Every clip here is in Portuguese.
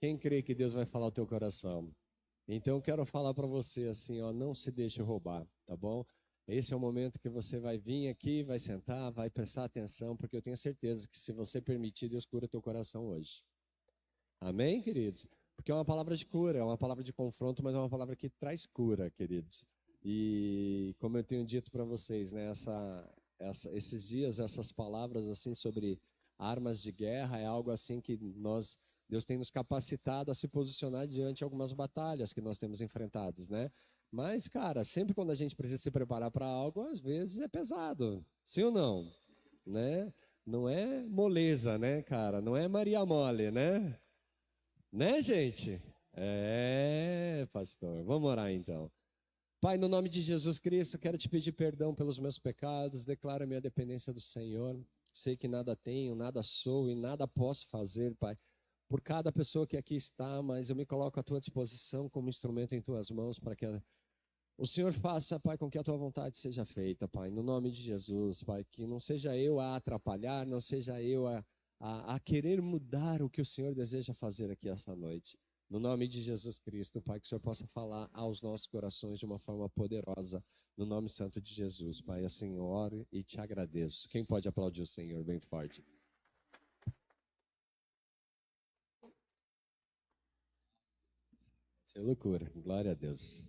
Quem crê que Deus vai falar ao teu coração? Então eu quero falar para você assim, ó, não se deixe roubar, tá bom? Esse é o momento que você vai vir aqui, vai sentar, vai prestar atenção, porque eu tenho certeza que se você permitir, Deus cura teu coração hoje. Amém, queridos? Porque é uma palavra de cura, é uma palavra de confronto, mas é uma palavra que traz cura, queridos. E como eu tenho dito para vocês, né, esses dias, essas palavras assim sobre armas de guerra é algo assim que Deus tem nos capacitado a se posicionar diante de algumas batalhas que nós temos enfrentados, né? Mas, cara, sempre quando a gente precisa se preparar para algo, às vezes é pesado, sim ou não? Né? Não é moleza, né, cara? Não é Maria Mole, né? Né, gente? É, pastor. Vamos orar então. Pai, no nome de Jesus Cristo, quero te pedir perdão pelos meus pecados, declaro a minha dependência do Senhor. Sei que nada tenho, nada sou e nada posso fazer, Pai, por cada pessoa que aqui está, mas eu me coloco à tua disposição como instrumento em tuas mãos para que o Senhor faça, Pai, com que a tua vontade seja feita, Pai, no nome de Jesus, Pai, que não seja eu a atrapalhar, não seja eu a querer mudar o que o Senhor deseja fazer aqui essa noite. No nome de Jesus Cristo, Pai, que o Senhor possa falar aos nossos corações de uma forma poderosa, no nome santo de Jesus, Pai. Assim eu oro e te agradeço. Quem pode aplaudir o Senhor bem forte? Isso é loucura, glória a Deus.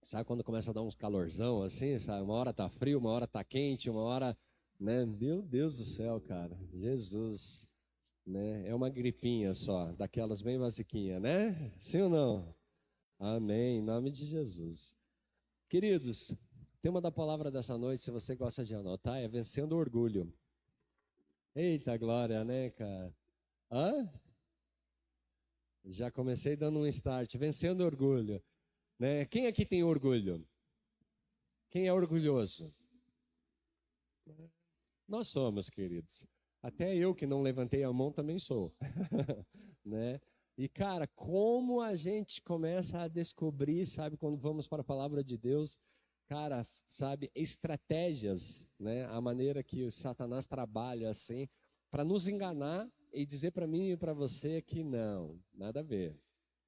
Sabe quando começa a dar uns calorzão assim, sabe? Uma hora tá frio, uma hora tá quente, uma hora, né? Meu Deus do céu, cara. Jesus, né? É uma gripinha só, daquelas bem basiquinha, né? Sim ou não? Amém, em nome de Jesus. Queridos, o tema da palavra dessa noite, se você gosta de anotar, é vencendo o orgulho. Eita glória, né, cara? Hã? Já comecei dando um start, vencendo o orgulho, né? Quem aqui tem orgulho? Quem é orgulhoso? Nós somos, queridos. Até eu que não levantei a mão também sou, né? E cara, como a gente começa a descobrir, sabe, quando vamos para a palavra de Deus, cara, sabe, estratégias, né? A maneira que o Satanás trabalha assim para nos enganar e dizer para mim e para você que não, nada a ver.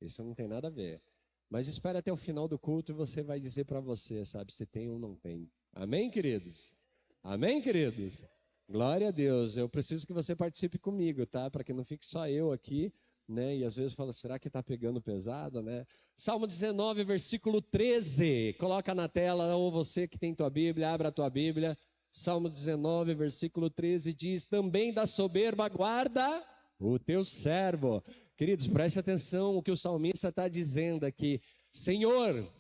Isso não tem nada a ver. Mas espere até o final do culto e você vai dizer para você, sabe, se tem ou não tem. Amém, queridos? Amém, queridos? Glória a Deus. Eu preciso que você participe comigo, tá? Para que não fique só eu aqui, né? E às vezes fala, será que está pegando pesado, né? Salmo 19, versículo 13. Coloca na tela, ou você que tem tua Bíblia, abra a tua Bíblia. Salmo 19, versículo 13 diz: também da soberba guarda o teu servo. Queridos, preste atenção o que o salmista está dizendo aqui. Senhor,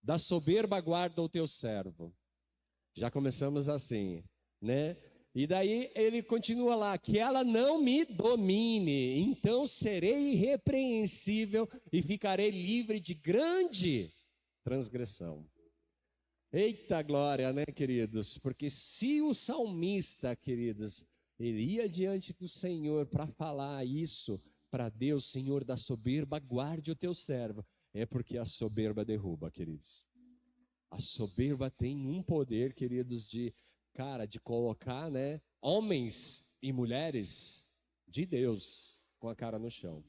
da soberba guarda o teu servo. Já começamos assim, né? E daí ele continua lá, que ela não me domine, então serei irrepreensível e ficarei livre de grande transgressão. Eita glória, né, queridos? Porque se o salmista, queridos, ele ia diante do Senhor para falar isso para Deus, Senhor da soberba, guarde o teu servo, é porque a soberba derruba, queridos. A soberba tem um poder, queridos, cara, de colocar, né, homens e mulheres de Deus com a cara no chão.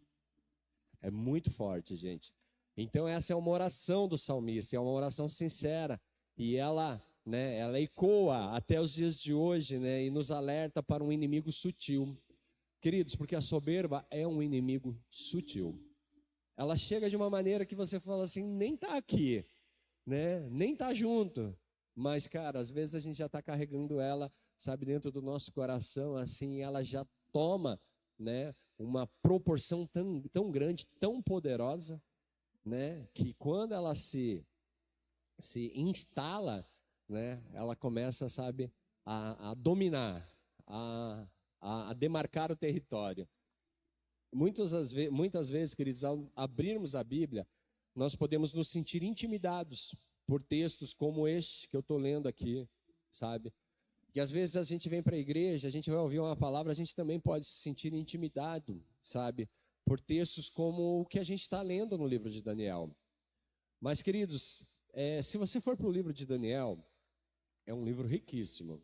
É muito forte, gente. Então essa é uma oração do salmista, é uma oração sincera e ela, né, ela ecoa até os dias de hoje, né, e nos alerta para um inimigo sutil. Queridos, porque a soberba é um inimigo sutil. Ela chega de uma maneira que você fala assim, nem tá aqui, né? Nem tá junto. Mas, cara, às vezes a gente já está carregando ela, sabe, dentro do nosso coração, assim, ela já toma, né, uma proporção tão grande, tão poderosa, né, que quando ela se instala, né, ela começa, sabe, a dominar, a demarcar o território. Muitas vezes, queridos, ao abrirmos a Bíblia, nós podemos nos sentir intimidados por textos como este que eu estou lendo aqui, sabe? E às vezes a gente vem para a igreja, a gente vai ouvir uma palavra, a gente também pode se sentir intimidado, sabe? Por textos como o que a gente está lendo no livro de Daniel. Mas, queridos, se você for para o livro de Daniel, é um livro riquíssimo.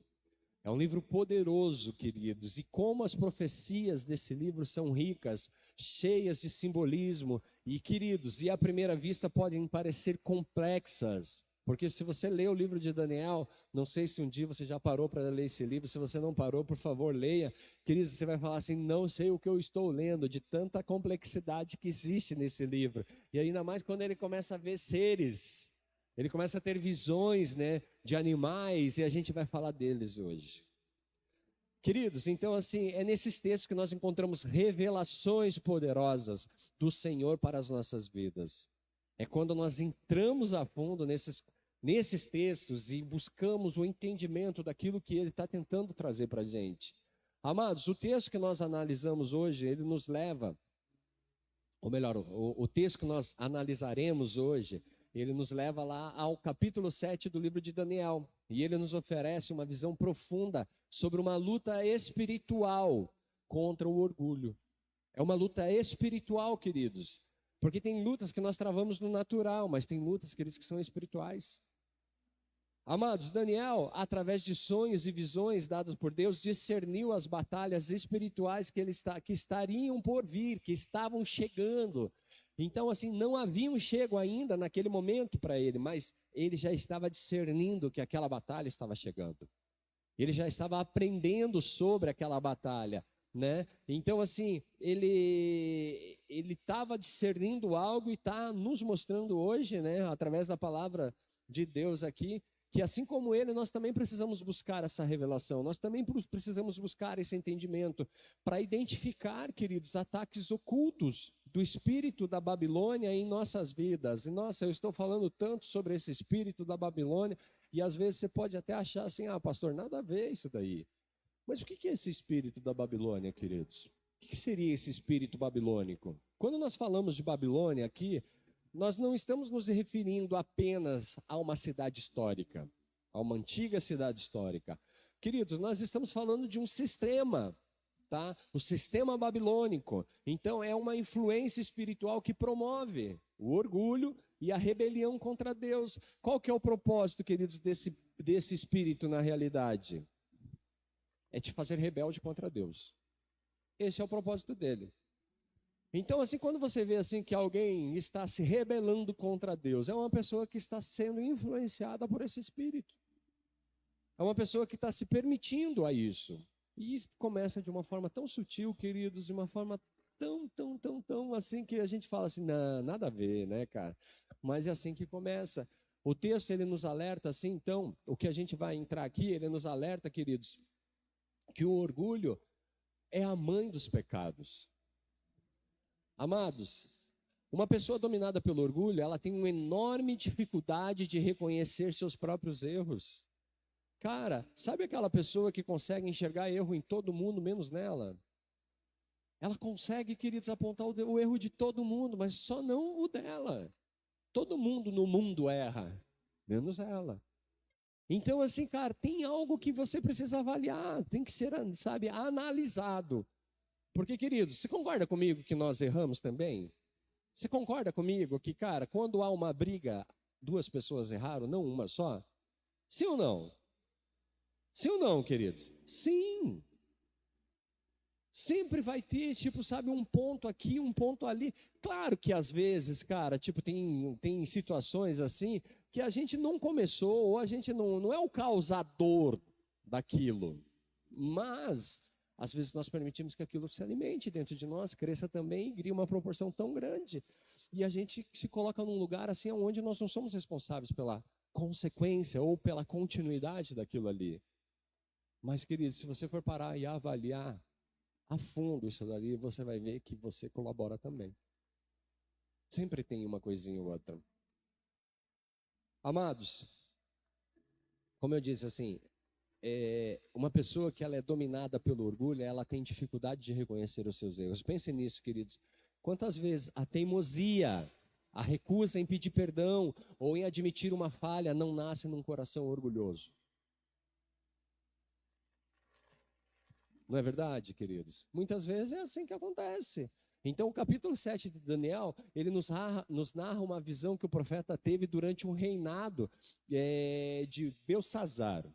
É um livro poderoso, queridos, e como as profecias desse livro são ricas, cheias de simbolismo, e queridos, e à primeira vista podem parecer complexas, porque se você lê o livro de Daniel, não sei se um dia você já parou para ler esse livro, se você não parou, por favor, leia, queridos, você vai falar assim, não sei o que eu estou lendo, de tanta complexidade que existe nesse livro, e ainda mais quando ele começa a ver seres, ele começa a ter visões, né, de animais, e a gente vai falar deles hoje. Queridos, então assim, é nesses textos que nós encontramos revelações poderosas do Senhor para as nossas vidas. É quando nós entramos a fundo nesses textos e buscamos o entendimento daquilo que Ele está tentando trazer para a gente. Amados, o texto que nós analisamos hoje, ele nos leva, ou melhor, o texto que nós analisaremos hoje, ele nos leva lá ao capítulo 7 do livro de Daniel. E ele nos oferece uma visão profunda sobre uma luta espiritual contra o orgulho. É uma luta espiritual, queridos. Porque tem lutas que nós travamos no natural, mas tem lutas, queridos, que são espirituais. Amados, Daniel, através de sonhos e visões dadas por Deus, discerniu as batalhas espirituais que estariam por vir, que estavam chegando. Então, assim, não haviam chego ainda naquele momento para ele, mas ele já estava discernindo que aquela batalha estava chegando. Ele já estava aprendendo sobre aquela batalha, né? Então, assim, ele estava discernindo algo e está nos mostrando hoje, né, através da palavra de Deus aqui, que assim como ele, nós também precisamos buscar essa revelação, nós também precisamos buscar esse entendimento para identificar, queridos, ataques ocultos do espírito da Babilônia em nossas vidas. E nossa, eu estou falando tanto sobre esse espírito da Babilônia, e às vezes você pode até achar assim, pastor, nada a ver isso daí. Mas o que é esse espírito da Babilônia, queridos? O que seria esse espírito babilônico? Quando nós falamos de Babilônia aqui, nós não estamos nos referindo apenas a uma cidade histórica, a uma antiga cidade histórica. Queridos, nós estamos falando de um sistema, tá? O sistema babilônico. Então é uma influência espiritual que promove o orgulho e a rebelião contra Deus. Qual que é o propósito, queridos, desse espírito na realidade? É te fazer rebelde contra Deus. Esse é o propósito dele. Então, assim, quando você vê assim que alguém está se rebelando contra Deus, é uma pessoa que está sendo influenciada por esse espírito. É uma pessoa que está se permitindo a isso. E isso começa de uma forma tão sutil, queridos, de uma forma tão assim que a gente fala assim, não, nada a ver, né, cara? Mas é assim que começa. O texto, ele nos alerta assim, então, o que a gente vai entrar aqui, ele nos alerta, queridos, que o orgulho é a mãe dos pecados. Amados, uma pessoa dominada pelo orgulho, ela tem uma enorme dificuldade de reconhecer seus próprios erros. Cara, sabe aquela pessoa que consegue enxergar erro em todo mundo, menos nela? Ela consegue, queridos, apontar o erro de todo mundo, mas só não o dela. Todo mundo no mundo erra, menos ela. Então, assim, cara, tem algo que você precisa avaliar, tem que ser, sabe, analisado. Porque, queridos, você concorda comigo que nós erramos também? Você concorda comigo que, cara, quando há uma briga, duas pessoas erraram, não uma só? Sim ou não? Sim ou não, queridos? Sim. Sempre vai ter, tipo, sabe, um ponto aqui, um ponto ali. Claro que às vezes, cara, tipo, tem situações assim que a gente não começou, ou a gente não é o causador daquilo. Mas às vezes nós permitimos que aquilo se alimente dentro de nós, cresça também e crie uma proporção tão grande. E a gente se coloca num lugar assim onde nós não somos responsáveis pela consequência ou pela continuidade daquilo ali. Mas, querido, se você for parar e avaliar a fundo isso dali, você vai ver que você colabora também. Sempre tem uma coisinha ou outra. Amados, como eu disse assim, uma pessoa que ela é dominada pelo orgulho, ela tem dificuldade de reconhecer os seus erros. Pensem nisso, queridos. Quantas vezes a teimosia, a recusa em pedir perdão ou em admitir uma falha não nasce num coração orgulhoso? Não é verdade, queridos? Muitas vezes é assim que acontece. Então, o capítulo 7 de Daniel, ele nos narra uma visão que o profeta teve durante um reinado de Belsazar.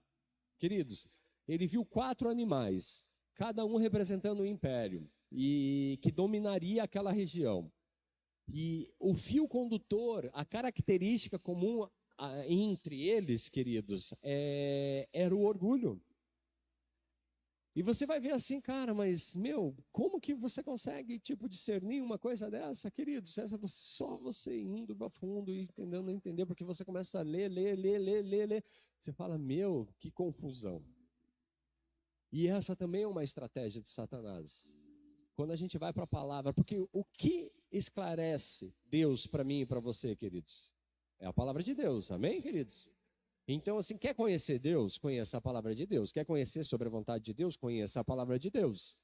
Queridos, ele viu 4 animais, cada um representando um império, e que dominaria aquela região. E o fio condutor, a característica comum entre eles, queridos, era o orgulho. E você vai ver assim, cara, mas, como que você consegue, discernir uma coisa dessa, queridos? Só você indo para fundo e tentando entender, porque você começa a ler. Você fala, que confusão. E essa também é uma estratégia de Satanás. Quando a gente vai para a palavra, porque o que esclarece Deus para mim e para você, queridos? É a palavra de Deus, amém, queridos? Então, assim, quer conhecer Deus? Conheça a palavra de Deus. Quer conhecer sobre a vontade de Deus? Conheça a palavra de Deus.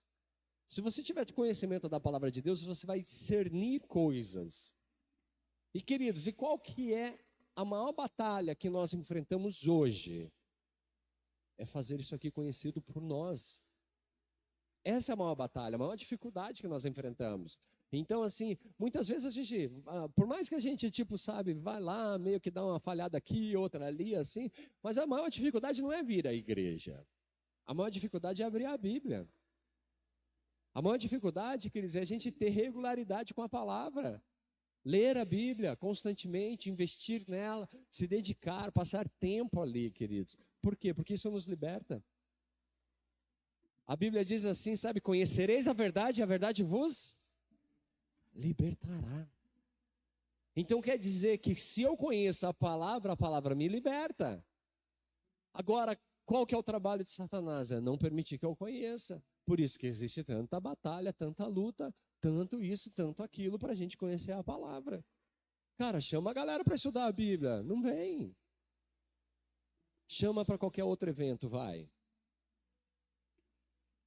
Se você tiver conhecimento da palavra de Deus, você vai discernir coisas. E, queridos, e qual que é a maior batalha que nós enfrentamos hoje? É fazer isso aqui conhecido por nós. Essa é a maior batalha, a maior dificuldade que nós enfrentamos. Então, assim, muitas vezes a gente, por mais que a gente, vai lá, meio que dá uma falhada aqui, outra ali, assim, mas a maior dificuldade não é vir à igreja. A maior dificuldade é abrir a Bíblia. A maior dificuldade, quer dizer, é a gente ter regularidade com a palavra. Ler a Bíblia constantemente, investir nela, se dedicar, passar tempo ali, queridos. Por quê? Porque isso nos liberta. A Bíblia diz assim, conhecereis a verdade e a verdade vos libertará. Então quer dizer que se eu conheço a palavra me liberta. Agora, qual que é o trabalho de Satanás? É não permitir que eu conheça. Por isso que existe tanta batalha, tanta luta, tanto isso, tanto aquilo, para a gente conhecer a palavra. Cara, chama a galera para estudar a Bíblia. Não vem. Chama para qualquer outro evento, vai.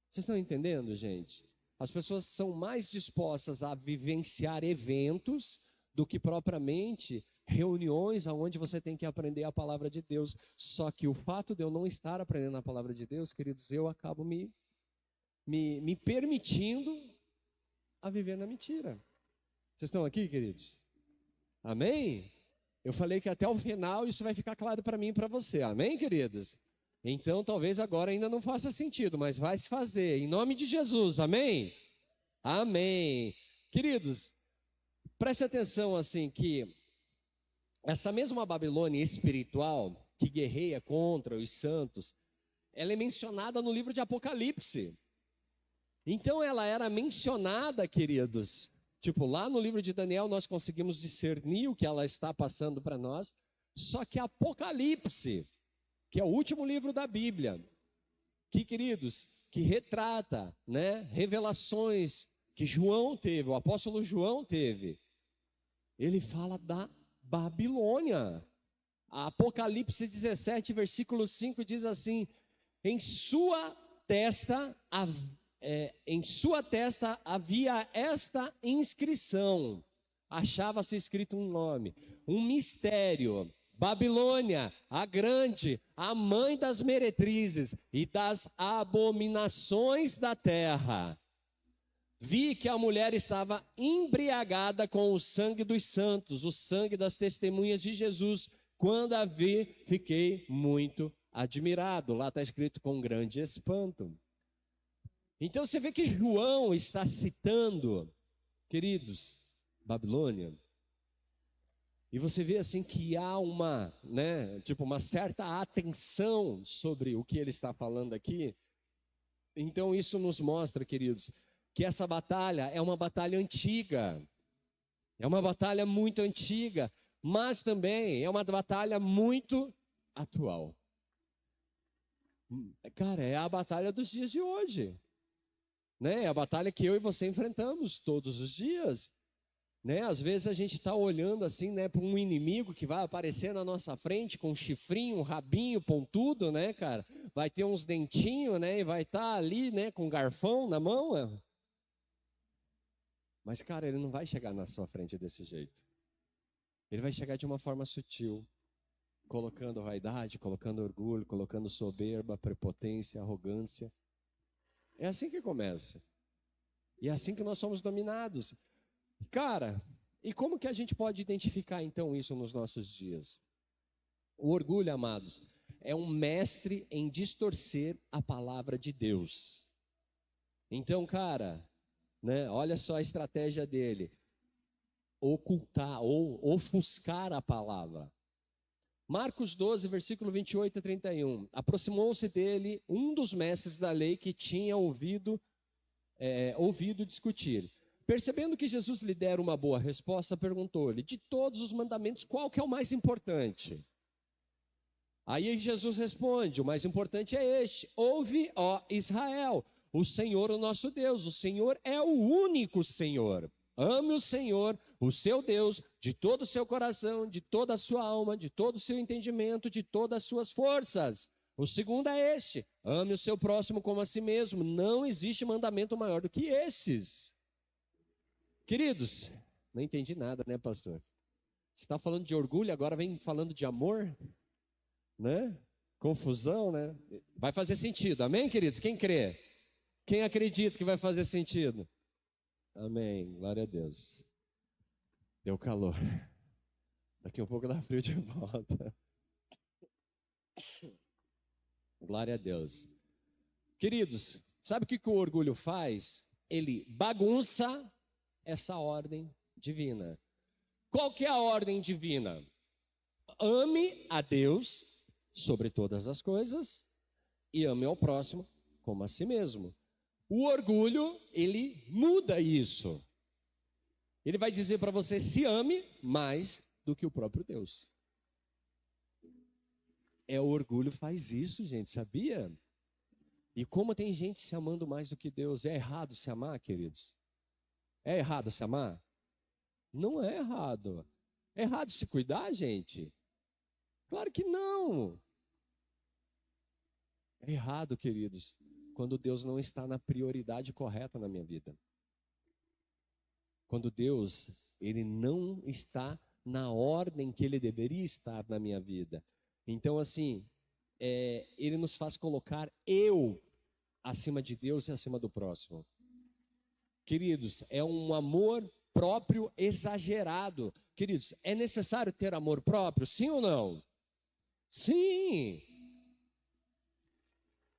Vocês estão entendendo, gente? As pessoas são mais dispostas a vivenciar eventos do que propriamente reuniões onde você tem que aprender a palavra de Deus. Só que o fato de eu não estar aprendendo a palavra de Deus, queridos, eu acabo me permitindo a viver na mentira. Vocês estão aqui, queridos? Amém? Eu falei que até o final isso vai ficar claro para mim e para você. Amém, queridos? Então, talvez agora ainda não faça sentido, mas vai se fazer, em nome de Jesus, amém? Amém. Queridos, preste atenção assim que essa mesma Babilônia espiritual que guerreia contra os santos, ela é mencionada no livro de Apocalipse. Então ela era mencionada, queridos, lá no livro de Daniel nós conseguimos discernir o que ela está passando para nós, só que Apocalipse, que é o último livro da Bíblia, que, queridos, que retrata, revelações que João teve, o apóstolo João teve. Ele fala da Babilônia. Apocalipse 17, versículo 5 diz assim: em sua testa havia esta inscrição, achava-se escrito um nome, um mistério. Babilônia, a grande, a mãe das meretrizes e das abominações da terra. Vi que a mulher estava embriagada com o sangue dos santos, o sangue das testemunhas de Jesus. Quando a vi, fiquei muito admirado. Lá está escrito com grande espanto. Então você vê que João está citando, queridos, Babilônia. E você vê assim que há uma certa atenção sobre o que ele está falando aqui. Então isso nos mostra, queridos, que essa batalha é uma batalha antiga. É uma batalha muito antiga, mas também é uma batalha muito atual. Cara, é a batalha dos dias de hoje. É a batalha que eu e você enfrentamos todos os dias. Às vezes a gente está olhando assim, para um inimigo que vai aparecer na nossa frente com um chifrinho, um rabinho pontudo, cara. Vai ter uns dentinhos, e vai estar ali, com um garfão na mão. Mas, cara, ele não vai chegar na sua frente desse jeito. Ele vai chegar de uma forma sutil, colocando vaidade, colocando orgulho, colocando soberba, prepotência, arrogância. É assim que começa. E é assim que nós somos dominados. Cara, e como que a gente pode identificar então isso nos nossos dias? O orgulho, amados, é um mestre em distorcer a palavra de Deus. Então, cara, né, olha só a estratégia dele: ocultar ou ofuscar a palavra. Marcos 12, versículo 28 a 31. Aproximou-se dele um dos mestres da lei que tinha ouvido discutir. Percebendo que Jesus lhe dera uma boa resposta, perguntou-lhe: de todos os mandamentos, qual que é o mais importante? Aí Jesus responde: o mais importante é este: ouve, ó Israel, o Senhor, o nosso Deus, o Senhor é o único Senhor. Ame o Senhor, o seu Deus, de todo o seu coração, de toda a sua alma, de todo o seu entendimento, de todas as suas forças. O segundo é este: ame o seu próximo como a si mesmo. Não existe mandamento maior do que esses. Queridos, não entendi nada, né, pastor? Você está falando de orgulho, agora vem falando de amor, né? Confusão, né? Vai fazer sentido, amém, queridos? Quem crê? Quem acredita que vai fazer sentido? Amém, glória a Deus. Deu calor. Daqui um pouco dá frio de volta. Glória a Deus. Queridos, sabe o que o orgulho faz? Ele bagunça essa ordem divina. Qual que é a ordem divina? Ame a Deus sobre todas as coisas e ame ao próximo como a si mesmo. O orgulho, ele muda isso. Ele vai dizer para você: se ame mais do que o próprio Deus. O orgulho faz isso, gente, sabia? E como tem gente se amando mais do que Deus. É errado se amar, queridos? É errado se amar? Não é errado. É errado se cuidar, gente? Claro que não. É errado, queridos, quando Deus não está na prioridade correta na minha vida. Quando Deus, ele não está na ordem que ele deveria estar na minha vida. Então, assim, ele nos faz colocar eu acima de Deus e acima do próximo. Queridos, é um amor próprio exagerado. Queridos, é necessário ter amor próprio? Sim ou não? Sim.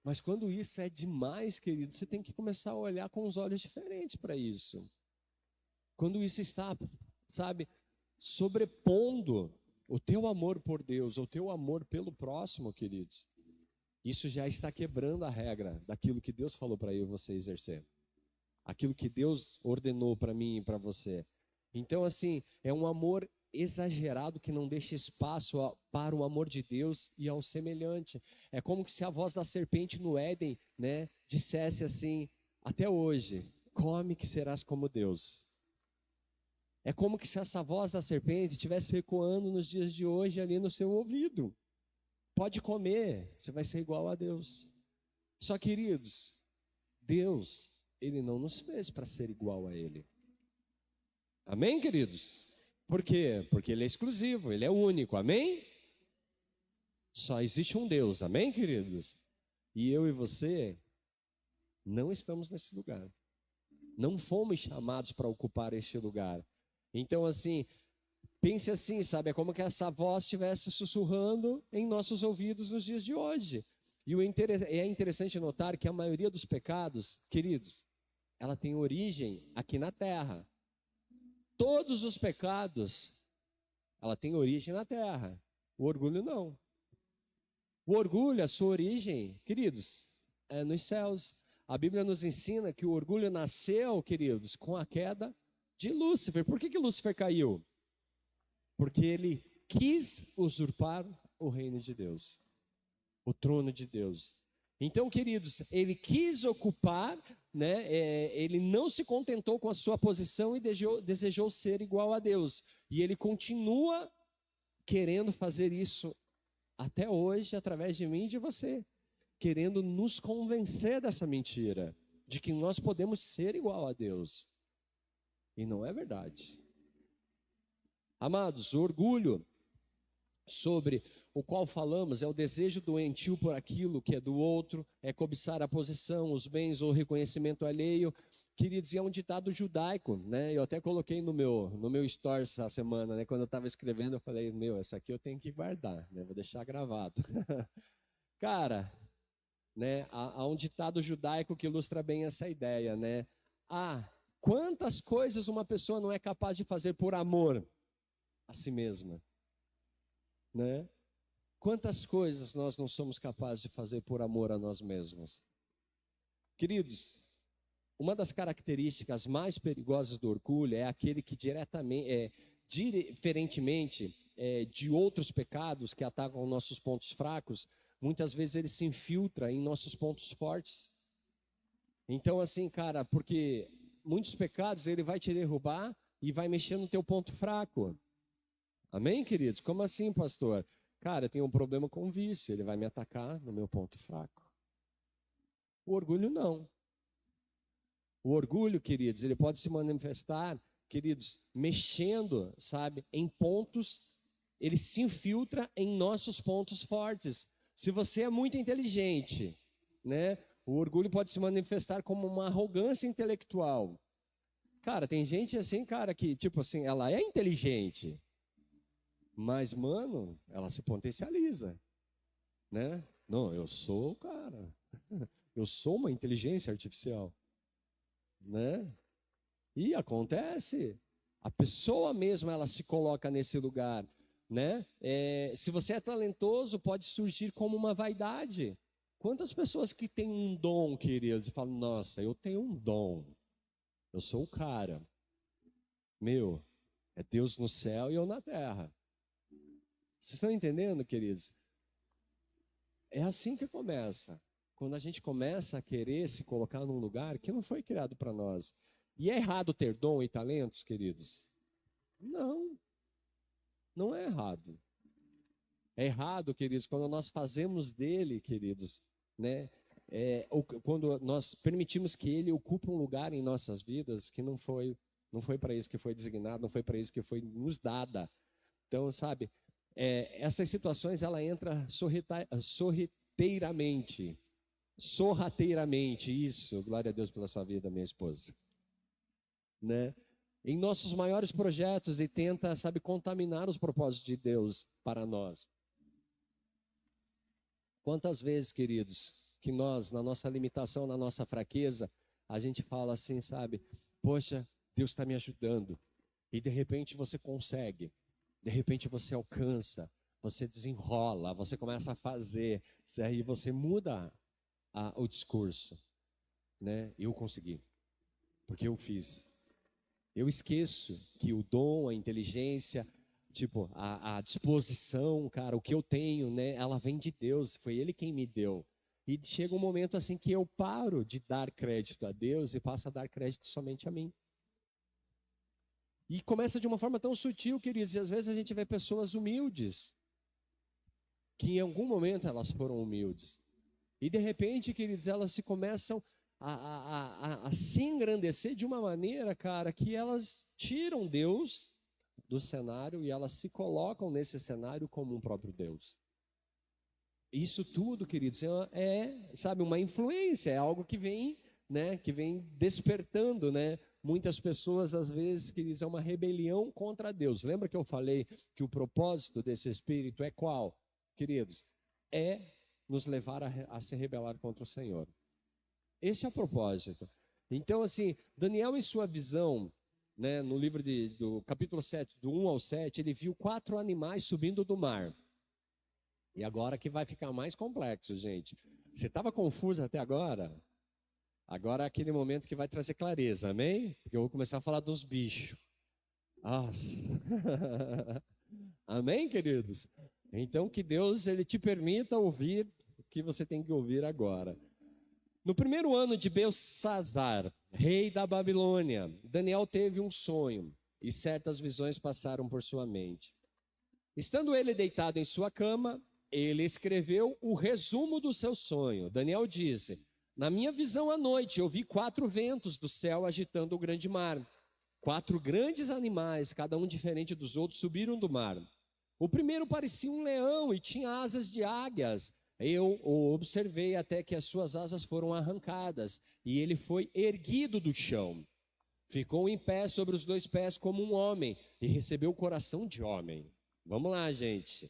Mas quando isso é demais, querido, você tem que começar a olhar com os olhos diferentes para isso. Quando isso está, sabe, sobrepondo o teu amor por Deus, o teu amor pelo próximo, queridos, isso já está quebrando a regra daquilo que Deus falou para eu e você exercer. Aquilo que Deus ordenou para mim e para você. Então, assim, é um amor exagerado que não deixa espaço para o amor de Deus e ao semelhante. É como se a voz da serpente no Éden, né, dissesse assim: até hoje, come que serás como Deus. É como se essa voz da serpente estivesse ecoando nos dias de hoje ali no seu ouvido. Pode comer, você vai ser igual a Deus. Só, queridos, Deus, ele não nos fez para ser igual a ele. Amém, queridos? Por quê? Porque ele é exclusivo, ele é único, amém? Só existe um Deus, amém, queridos? E eu e você não estamos nesse lugar. Não fomos chamados para ocupar este lugar. Então, assim, pense assim, sabe? É como que essa voz estivesse sussurrando em nossos ouvidos nos dias de hoje. E é interessante notar que a maioria dos pecados, queridos, ela tem origem aqui na terra. Todos os pecados, ela tem origem na terra. O orgulho não. O orgulho, a sua origem, queridos, é nos céus. A Bíblia nos ensina que o orgulho nasceu, queridos, com a queda de Lúcifer. Por que Lúcifer caiu? Porque ele quis usurpar o reino de Deus, o trono de Deus. Então, queridos, ele quis ocupar, né? Ele não se contentou com a sua posição e desejou ser igual a Deus. E ele continua querendo fazer isso até hoje, através de mim e de você, querendo nos convencer dessa mentira, de que nós podemos ser igual a Deus. E não é verdade. Amados, o orgulho sobre o qual falamos é o desejo doentio por aquilo que é do outro, é cobiçar a posição, os bens ou o reconhecimento alheio. queridos, é um ditado judaico, né? Eu até coloquei no meu stories essa semana, né? Quando eu estava escrevendo, eu falei, essa aqui eu tenho que guardar, né? Vou deixar gravado. Cara, né? Há um ditado judaico que ilustra bem essa ideia, né? Quantas coisas uma pessoa não é capaz de fazer por amor a si mesma, né? Quantas coisas nós não somos capazes de fazer por amor a nós mesmos? Queridos, uma das características mais perigosas do orgulho é aquele que diferentemente de outros pecados que atacam nossos pontos fracos, muitas vezes ele se infiltra em nossos pontos fortes. Então assim, cara, porque muitos pecados ele vai te derrubar e vai mexer no teu ponto fraco. Amém, queridos? Como assim, pastor? Cara, eu tenho um problema com o vício, ele vai me atacar no meu ponto fraco. O orgulho não. O orgulho, queridos, ele pode se manifestar, queridos, mexendo, sabe, em pontos, ele se infiltra em nossos pontos fortes. Se você é muito inteligente, né, o orgulho pode se manifestar como uma arrogância intelectual. Cara, tem gente assim, cara, que tipo assim, ela é inteligente, mas, mano, ela se potencializa, né? Não, eu sou o cara, eu sou uma inteligência artificial, né? E acontece, a pessoa mesmo, ela se coloca nesse lugar, né? Se você é talentoso, pode surgir como uma vaidade. Quantas pessoas que têm um dom, queridos, e falam, nossa, eu tenho um dom, eu sou o cara, é Deus no céu e eu na terra. Vocês estão entendendo, queridos? É assim que começa. Quando a gente começa a querer se colocar num lugar que não foi criado para nós. E é errado ter dom e talentos, queridos? Não, não é errado. É errado, queridos, quando nós fazemos dele, queridos, né? Quando nós permitimos que ele ocupe um lugar em nossas vidas que não foi para isso que foi designado, não foi para isso que foi nos dada. Então, sabe, essas situações, ela entra sorrateiramente, isso, glória a Deus pela sua vida, minha esposa, né? Em nossos maiores projetos e tenta, sabe, contaminar os propósitos de Deus para nós. Quantas vezes, queridos, que nós, na nossa limitação, na nossa fraqueza, a gente fala assim, sabe, poxa, Deus está me ajudando, e de repente você consegue, de repente você alcança, você desenrola, você começa a fazer, e você muda o discurso, né? Eu consegui, porque eu fiz. Eu esqueço que o dom, a inteligência, tipo, a disposição, cara, o que eu tenho, né? Ela vem de Deus, foi Ele quem me deu. E chega um momento assim que eu paro de dar crédito a Deus e passo a dar crédito somente a mim. E começa de uma forma tão sutil, queridos, e às vezes a gente vê pessoas humildes, que em algum momento elas foram humildes. E de repente, queridos, elas se começam a se engrandecer de uma maneira, cara, que elas tiram Deus do cenário e elas se colocam nesse cenário como um próprio Deus. Isso tudo, queridos, sabe, uma influência, é algo que vem, né, que vem despertando, né? Muitas pessoas, às vezes, queridos, é uma rebelião contra Deus. Lembra que eu falei que o propósito desse espírito é qual? Queridos, é nos levar a se rebelar contra o Senhor. Esse é o propósito. Então, assim, Daniel, em sua visão, né, no livro do capítulo 7, do 1 ao 7, ele viu 4 animais subindo do mar. E agora que vai ficar mais complexo, gente. Você estava confuso até agora? Agora é aquele momento que vai trazer clareza, amém? Porque eu vou começar a falar dos bichos. Nossa. Amém, queridos? Então que Deus, ele te permita ouvir o que você tem que ouvir agora. No primeiro ano de Belsassar, rei da Babilônia, Daniel teve um sonho e certas visões passaram por sua mente. Estando ele deitado em sua cama, ele escreveu o resumo do seu sonho. Daniel disse: na minha visão à noite, eu vi 4 ventos do céu agitando o grande mar. 4 grandes animais, cada um diferente dos outros, subiram do mar. O primeiro parecia um leão e tinha asas de águias. Eu o observei até que as suas asas foram arrancadas, e ele foi erguido do chão. Ficou em pé sobre os 2 pés como um homem, e recebeu o coração de homem. Vamos lá, gente.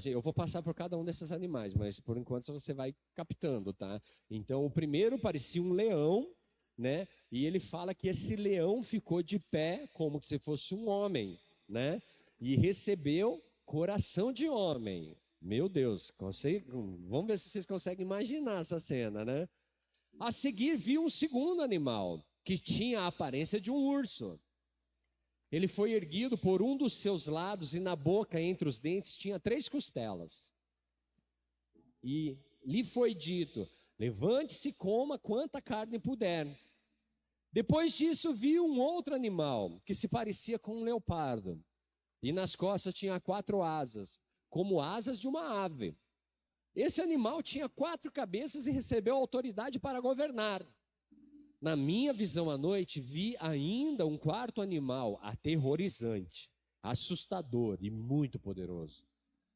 Eu vou passar por cada um desses animais, mas por enquanto você vai captando, tá? Então, o primeiro parecia um leão, né? E ele fala que esse leão ficou de pé como se fosse um homem, né? E recebeu coração de homem. Meu Deus, vamos ver se vocês conseguem imaginar essa cena, né? A seguir, viu um segundo animal, que tinha a aparência de um urso. Ele foi erguido por um dos seus lados, e na boca, entre os dentes, tinha 3 costelas. E lhe foi dito: levante-se e coma quanta carne puder. Depois disso, viu um outro animal, que se parecia com um leopardo. E nas costas tinha 4 asas, como asas de uma ave. Esse animal tinha 4 cabeças e recebeu autoridade para governar. Na minha visão à noite, vi ainda um 4º animal, aterrorizante, assustador e muito poderoso.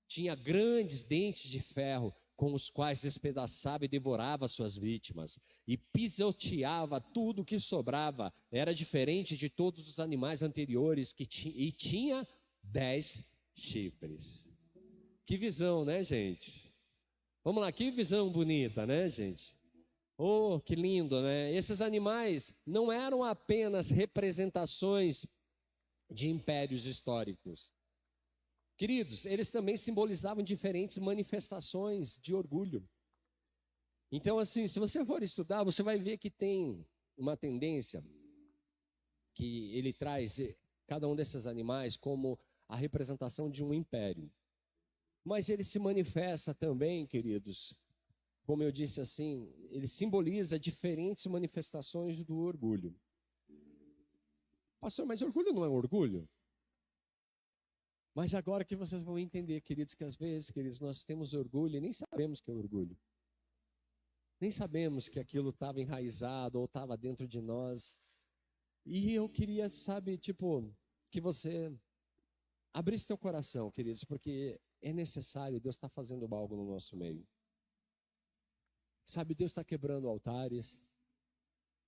Tinha grandes dentes de ferro, com os quais despedaçava e devorava suas vítimas, e pisoteava tudo o que sobrava. Era diferente de todos os animais anteriores e tinha 10 chifres. Que visão, né, gente? Vamos lá, que visão bonita, né, gente? Oh, que lindo, né? Esses animais não eram apenas representações de impérios históricos. Queridos, eles também simbolizavam diferentes manifestações de orgulho. Então, assim, se você for estudar, você vai ver que tem uma tendência que ele traz cada um desses animais como a representação de um império. Mas ele se manifesta também, queridos, como eu disse assim, ele simboliza diferentes manifestações do orgulho. Pastor, mas orgulho não é orgulho? Mas agora que vocês vão entender, queridos, que às vezes, queridos, nós temos orgulho e nem sabemos que é orgulho. Nem sabemos que aquilo estava enraizado ou estava dentro de nós. E eu queria, sabe, que você abrisse teu coração, queridos, porque é necessário, Deus está fazendo algo no nosso meio. Sabe, Deus está quebrando altares,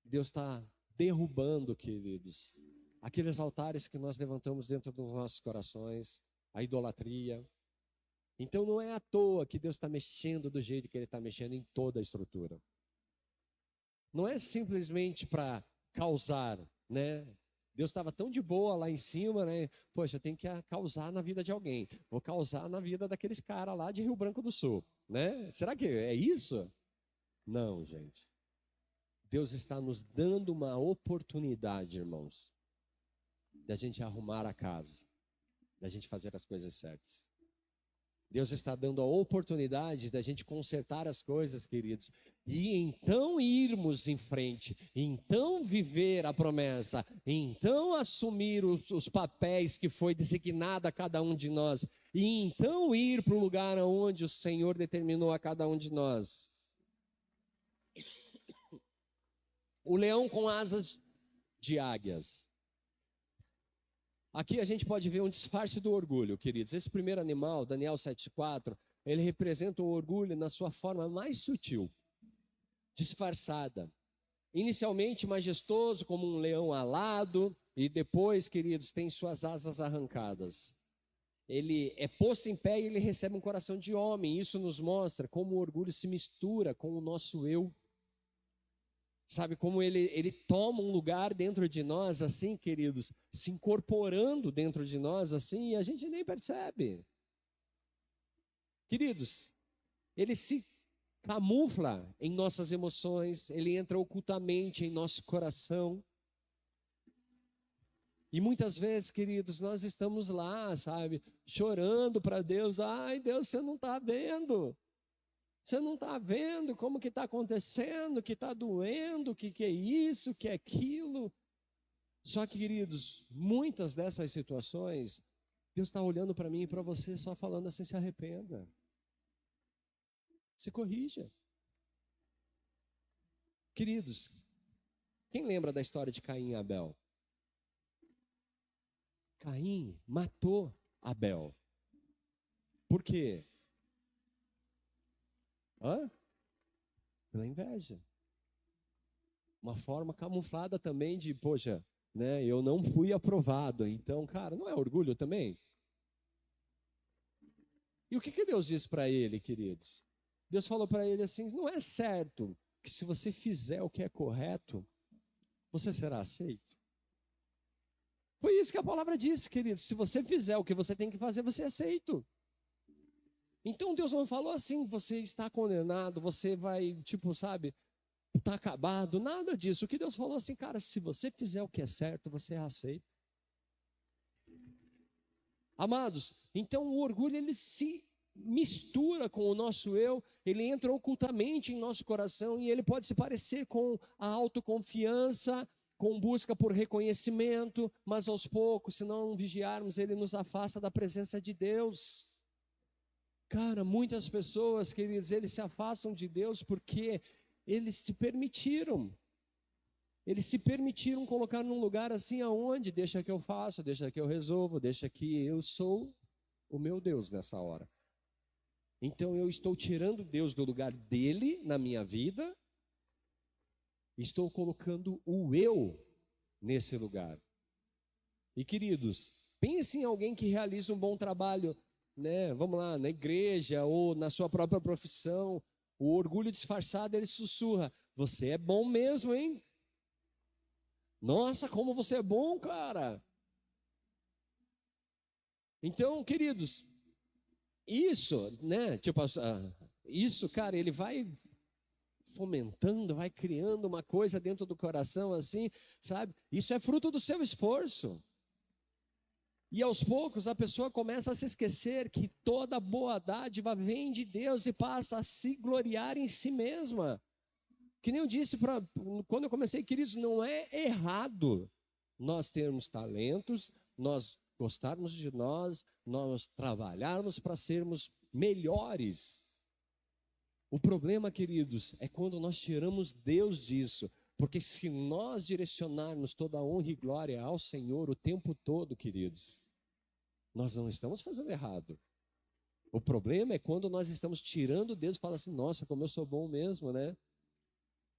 Deus está derrubando, queridos, aqueles altares que nós levantamos dentro dos nossos corações, a idolatria. Então não é à toa que Deus está mexendo do jeito que Ele está mexendo em toda a estrutura. Não é simplesmente para causar, né? Deus estava tão de boa lá em cima, né? Poxa, eu tenho que causar na vida de alguém. Vou causar na vida daqueles caras lá de Rio Branco do Sul, né? Será que é isso? Não, gente. Deus está nos dando uma oportunidade, irmãos, da gente arrumar a casa, da gente fazer as coisas certas. Deus está dando a oportunidade da gente consertar as coisas, queridos, e então irmos em frente, então viver a promessa, então assumir os papéis que foi designado a cada um de nós, e então ir para o lugar onde o Senhor determinou a cada um de nós. O leão com asas de águias. Aqui a gente pode ver um disfarce do orgulho, queridos. Esse primeiro animal, Daniel 7,4, ele representa o orgulho na sua forma mais sutil, disfarçada. Inicialmente majestoso como um leão alado, e depois, queridos, tem suas asas arrancadas. Ele é posto em pé e ele recebe um coração de homem. Isso nos mostra como o orgulho se mistura com o nosso eu. Sabe, como ele toma um lugar dentro de nós, assim, queridos, se incorporando dentro de nós, assim, e a gente nem percebe. Queridos, ele se camufla em nossas emoções, ele entra ocultamente em nosso coração. E muitas vezes, queridos, nós estamos lá, sabe, chorando para Deus. Ai, Deus, você não está vendo. Você não está vendo como que está acontecendo, que está doendo, que é isso, que é aquilo. Só que, queridos, muitas dessas situações, Deus está olhando para mim e para você só falando assim: se arrependa. Se corrija. Queridos, quem lembra da história de Caim e Abel? Caim matou Abel. Por quê? Hã? Pela inveja. Uma forma camuflada também de, poxa, né, eu não fui aprovado. Então, cara, não é orgulho também? E o que que Deus disse para ele, queridos? Deus falou para ele assim: não é certo que se você fizer o que é correto, você será aceito? Foi isso que a palavra disse, queridos. Se você fizer o que você tem que fazer, você é aceito. Então Deus não falou assim: você está condenado, você vai, tipo, sabe, está acabado, nada disso. O que Deus falou assim, cara, se você fizer o que é certo, você é aceito. Amados, então o orgulho ele se mistura com o nosso eu, ele entra ocultamente em nosso coração e ele pode se parecer com a autoconfiança, com busca por reconhecimento, mas aos poucos, se não vigiarmos, ele nos afasta da presença de Deus. Cara, muitas pessoas, queridos, eles se afastam de Deus porque eles se permitiram. Eles se permitiram colocar num lugar assim aonde, deixa que eu faço, deixa que eu resolvo, deixa que eu sou o meu Deus nessa hora. Então eu estou tirando Deus do lugar dele na minha vida, estou colocando o eu nesse lugar. E queridos, pense em alguém que realiza um bom trabalho, né? Vamos lá, na igreja ou na sua própria profissão. O orgulho disfarçado, ele sussurra: você é bom mesmo, hein? Nossa, como você é bom, cara. Então, queridos, isso, né? Tipo, isso, cara, ele vai fomentando, vai criando uma coisa dentro do coração assim, sabe? Isso é fruto do seu esforço. E aos poucos a pessoa começa a se esquecer que toda boa dádiva vem de Deus e passa a se gloriar em si mesma. Que nem eu disse quando eu comecei, queridos, não é errado nós termos talentos, nós gostarmos de nós trabalharmos para sermos melhores. O problema, queridos, é quando nós tiramos Deus disso, porque se nós direcionarmos toda a honra e glória ao Senhor o tempo todo, queridos, nós não estamos fazendo errado. O problema é quando nós estamos tirando Deus e falando assim: nossa, como eu sou bom mesmo, né?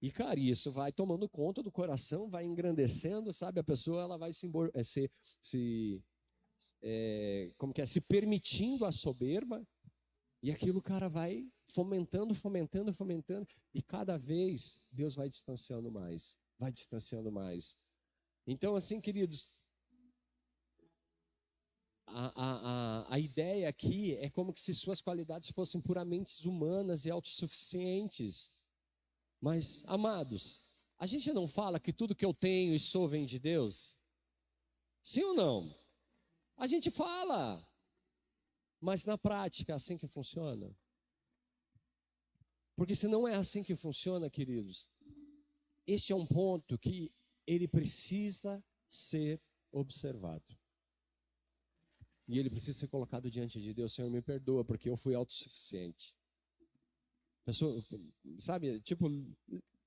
E, cara, isso vai tomando conta do coração, vai engrandecendo, sabe? A pessoa ela vai se permitindo a soberba, e aquilo, cara, vai fomentando, fomentando, fomentando, e cada vez Deus vai distanciando mais, vai distanciando mais. Então, assim, queridos, a ideia aqui é como que se suas qualidades fossem puramente humanas e autossuficientes. Mas, amados, a gente não fala que tudo que eu tenho e sou vem de Deus? Sim ou não? A gente fala, mas na prática é assim que funciona? Porque se não é assim que funciona, queridos, este é um ponto que ele precisa ser observado. E ele precisa ser colocado diante de Deus: Senhor, me perdoa, porque eu fui autossuficiente. Pessoa, sabe, tipo,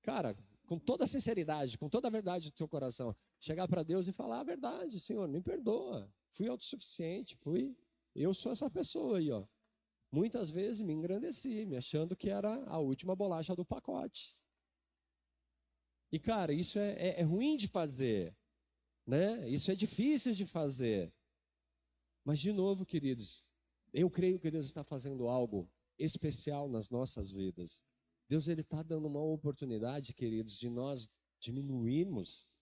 cara, com toda a sinceridade, com toda a verdade do seu coração, chegar para Deus e falar a verdade: Senhor, me perdoa, fui autossuficiente, eu sou essa pessoa aí, ó. Muitas vezes me engrandeci, me achando que era a última bolacha do pacote. E, cara, isso é ruim de fazer, né? Isso é difícil de fazer. Mas, de novo, queridos, eu creio que Deus está fazendo algo especial nas nossas vidas. Deus, ele está dando uma oportunidade, queridos, de nós diminuirmos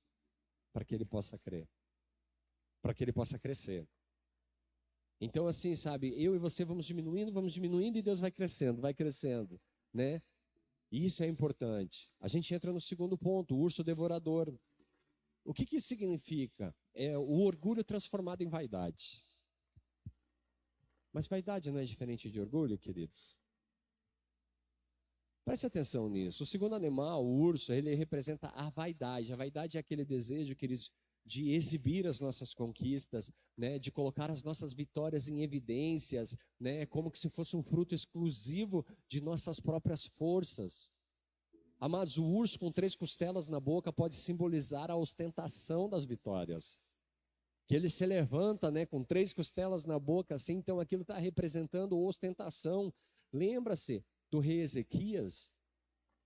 para que ele possa crer, para que ele possa crescer. Então, assim, sabe, eu e você vamos diminuindo e Deus vai crescendo, né? E isso é importante. A gente entra no segundo ponto, o urso devorador. O que isso significa? É o orgulho transformado em vaidade. Mas vaidade não é diferente de orgulho, queridos? Preste atenção nisso. O segundo animal, o urso, ele representa a vaidade. A vaidade é aquele desejo, queridos, de exibir as nossas conquistas, né, de colocar as nossas vitórias em evidências, né, como que se fosse um fruto exclusivo de nossas próprias forças. Amados, o urso com 3 costelas na boca pode simbolizar a ostentação das vitórias. Que ele se levanta, né, com 3 costelas na boca, assim, então aquilo está representando ostentação. Lembra-se, do rei Ezequias,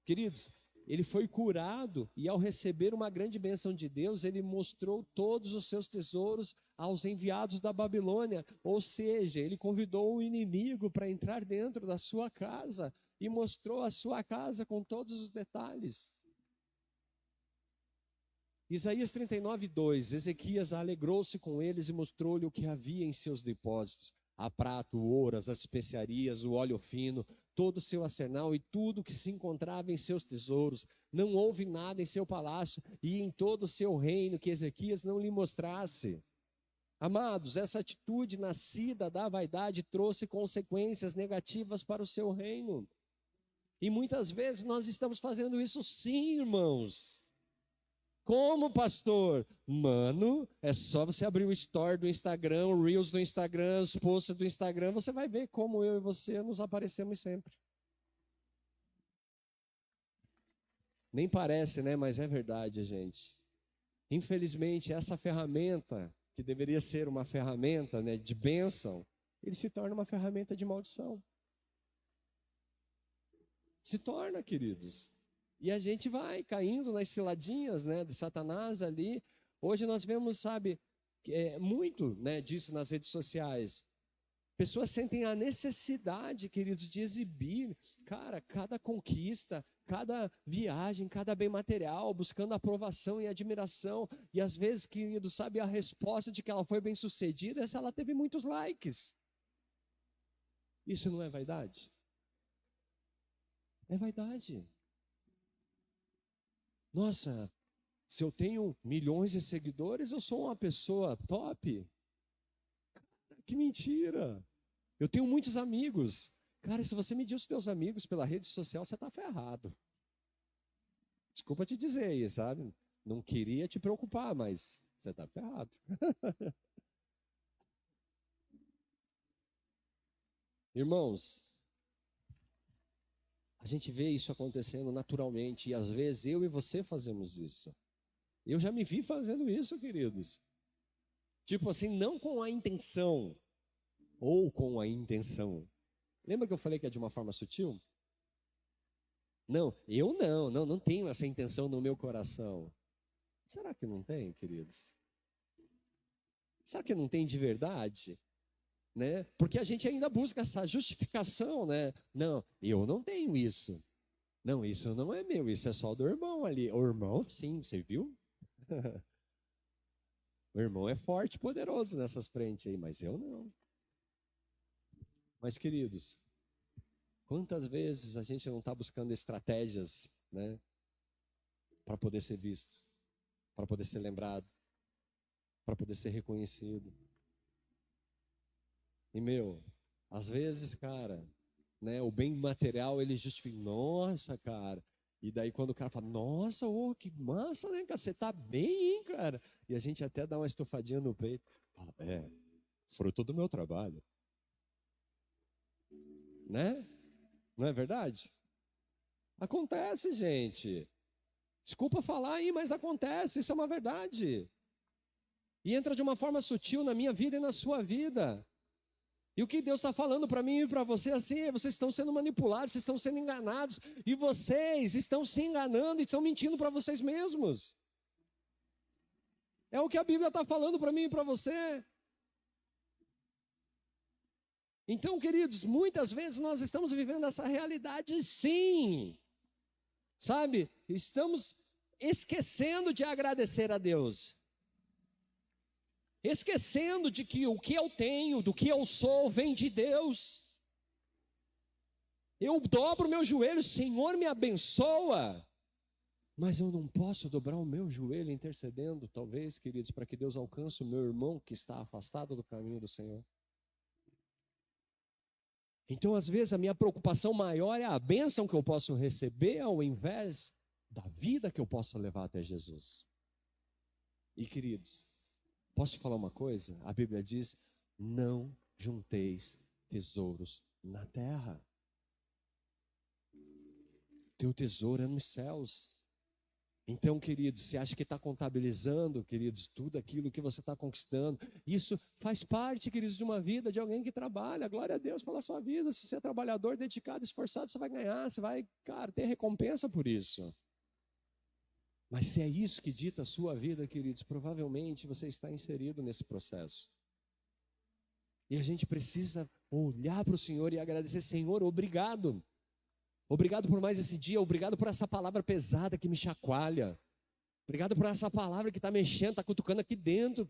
queridos, ele foi curado e ao receber uma grande bênção de Deus, ele mostrou todos os seus tesouros aos enviados da Babilônia, ou seja, ele convidou o inimigo para entrar dentro da sua casa e mostrou a sua casa com todos os detalhes. Isaías 39:2, Ezequias alegrou-se com eles e mostrou-lhe o que havia em seus depósitos, a prata, o ouro, as especiarias, o óleo fino, todo o seu arsenal e tudo que se encontrava em seus tesouros. Não houve nada em seu palácio e em todo o seu reino que Ezequias não lhe mostrasse. Amados, essa atitude nascida da vaidade trouxe consequências negativas para o seu reino. E muitas vezes nós estamos fazendo isso sim, irmãos. Como, pastor? Mano, é só você abrir o story do Instagram, o Reels do Instagram, os posts do Instagram, você vai ver como eu e você nos aparecemos sempre. Nem parece, né? Mas é verdade, gente. Infelizmente, essa ferramenta, que deveria ser uma ferramenta, né, de bênção, ele se torna uma ferramenta de maldição. Se torna, queridos. E a gente vai caindo nas ciladinhas, né, de Satanás ali. Hoje nós vemos, sabe, muito, né, disso nas redes sociais. Pessoas sentem a necessidade, queridos, de exibir, cara, cada conquista, cada viagem, cada bem material, buscando aprovação e admiração. E às vezes, queridos, sabe, a resposta de que ela foi bem sucedida é se ela teve muitos likes. Isso não é vaidade? É vaidade. Nossa, se eu tenho milhões de seguidores, eu sou uma pessoa top. Que mentira. Eu tenho muitos amigos. Cara, se você medir os teus amigos pela rede social, você está ferrado. Desculpa te dizer aí, sabe? Não queria te preocupar, mas você está ferrado. Irmãos, a gente vê isso acontecendo naturalmente e às vezes eu e você fazemos isso. Eu já me vi fazendo isso, queridos. Tipo assim, não com a intenção ou com a intenção. Lembra que eu falei que é de uma forma sutil? Não, eu não tenho essa intenção no meu coração. Será que não tem, queridos? Será que não tem de verdade? Né? Porque a gente ainda busca essa justificação, né? Não, eu não tenho isso. Não, isso não é meu, isso é só do irmão ali. O irmão, sim, você viu? O irmão é forte, poderoso nessas frentes aí, mas eu não. Mas, queridos, quantas vezes a gente não está buscando estratégias, né? Para poder ser visto, para poder ser lembrado, para poder ser reconhecido. E, às vezes, cara, né, o bem material, ele justifica, nossa, cara. E daí quando o cara fala, nossa, que massa, né, cara, você tá bem, hein, cara. E a gente até dá uma estufadinha no peito. Fala, fruto do meu trabalho. Né? Não é verdade? Acontece, gente. Desculpa falar aí, mas acontece, isso é uma verdade. E entra de uma forma sutil na minha vida e na sua vida. E o que Deus está falando para mim e para você assim, vocês estão sendo manipulados, vocês estão sendo enganados, e vocês estão se enganando e estão mentindo para vocês mesmos. É o que a Bíblia está falando para mim e para você. Então, queridos, muitas vezes nós estamos vivendo essa realidade sim. Sabe? Estamos esquecendo de agradecer a Deus. Esquecendo de que o que eu tenho, do que eu sou, vem de Deus. Eu dobro meu joelho, Senhor, me abençoa. Mas eu não posso dobrar o meu joelho intercedendo, talvez, queridos, para que Deus alcance o meu irmão que está afastado do caminho do Senhor. Então, às vezes, a minha preocupação maior é a bênção que eu posso receber ao invés da vida que eu posso levar até Jesus. E, queridos, posso te falar uma coisa? A Bíblia diz, não junteis tesouros na terra. Teu tesouro é nos céus. Então, queridos, você acha que está contabilizando, queridos, tudo aquilo que você está conquistando? Isso faz parte, queridos, de uma vida de alguém que trabalha. Glória a Deus pela sua vida. Se você é trabalhador, dedicado, esforçado, você vai ganhar, você vai, cara, ter recompensa por isso. Mas se é isso que dita a sua vida, queridos, provavelmente você está inserido nesse processo. E a gente precisa olhar para o Senhor e agradecer: Senhor, obrigado. Obrigado por mais esse dia, obrigado por essa palavra pesada que me chacoalha. Obrigado por essa palavra que está mexendo, está cutucando aqui dentro.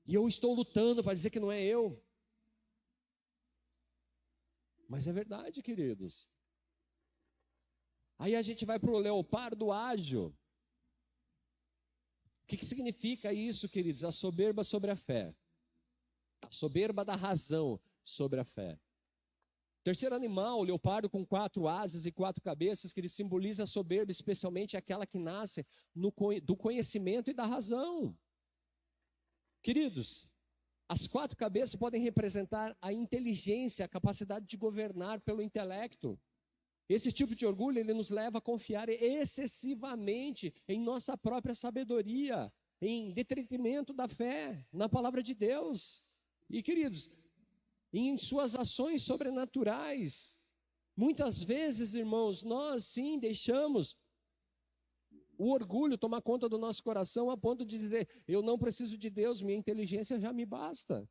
E eu estou lutando para dizer que não é eu. Mas é verdade, queridos. Aí a gente vai para o leopardo ágil. O que significa isso, queridos? A soberba sobre a fé. A soberba da razão sobre a fé. Terceiro animal, o leopardo com 4 asas e 4 cabeças, que ele simboliza a soberba, especialmente aquela que nasce do conhecimento e da razão. Queridos, as 4 cabeças podem representar a inteligência, a capacidade de governar pelo intelecto. Esse tipo de orgulho, ele nos leva a confiar excessivamente em nossa própria sabedoria, em detrimento da fé, na palavra de Deus. E, queridos, em suas ações sobrenaturais. Muitas vezes, irmãos, nós sim deixamos o orgulho tomar conta do nosso coração a ponto de dizer: eu não preciso de Deus, minha inteligência já me basta.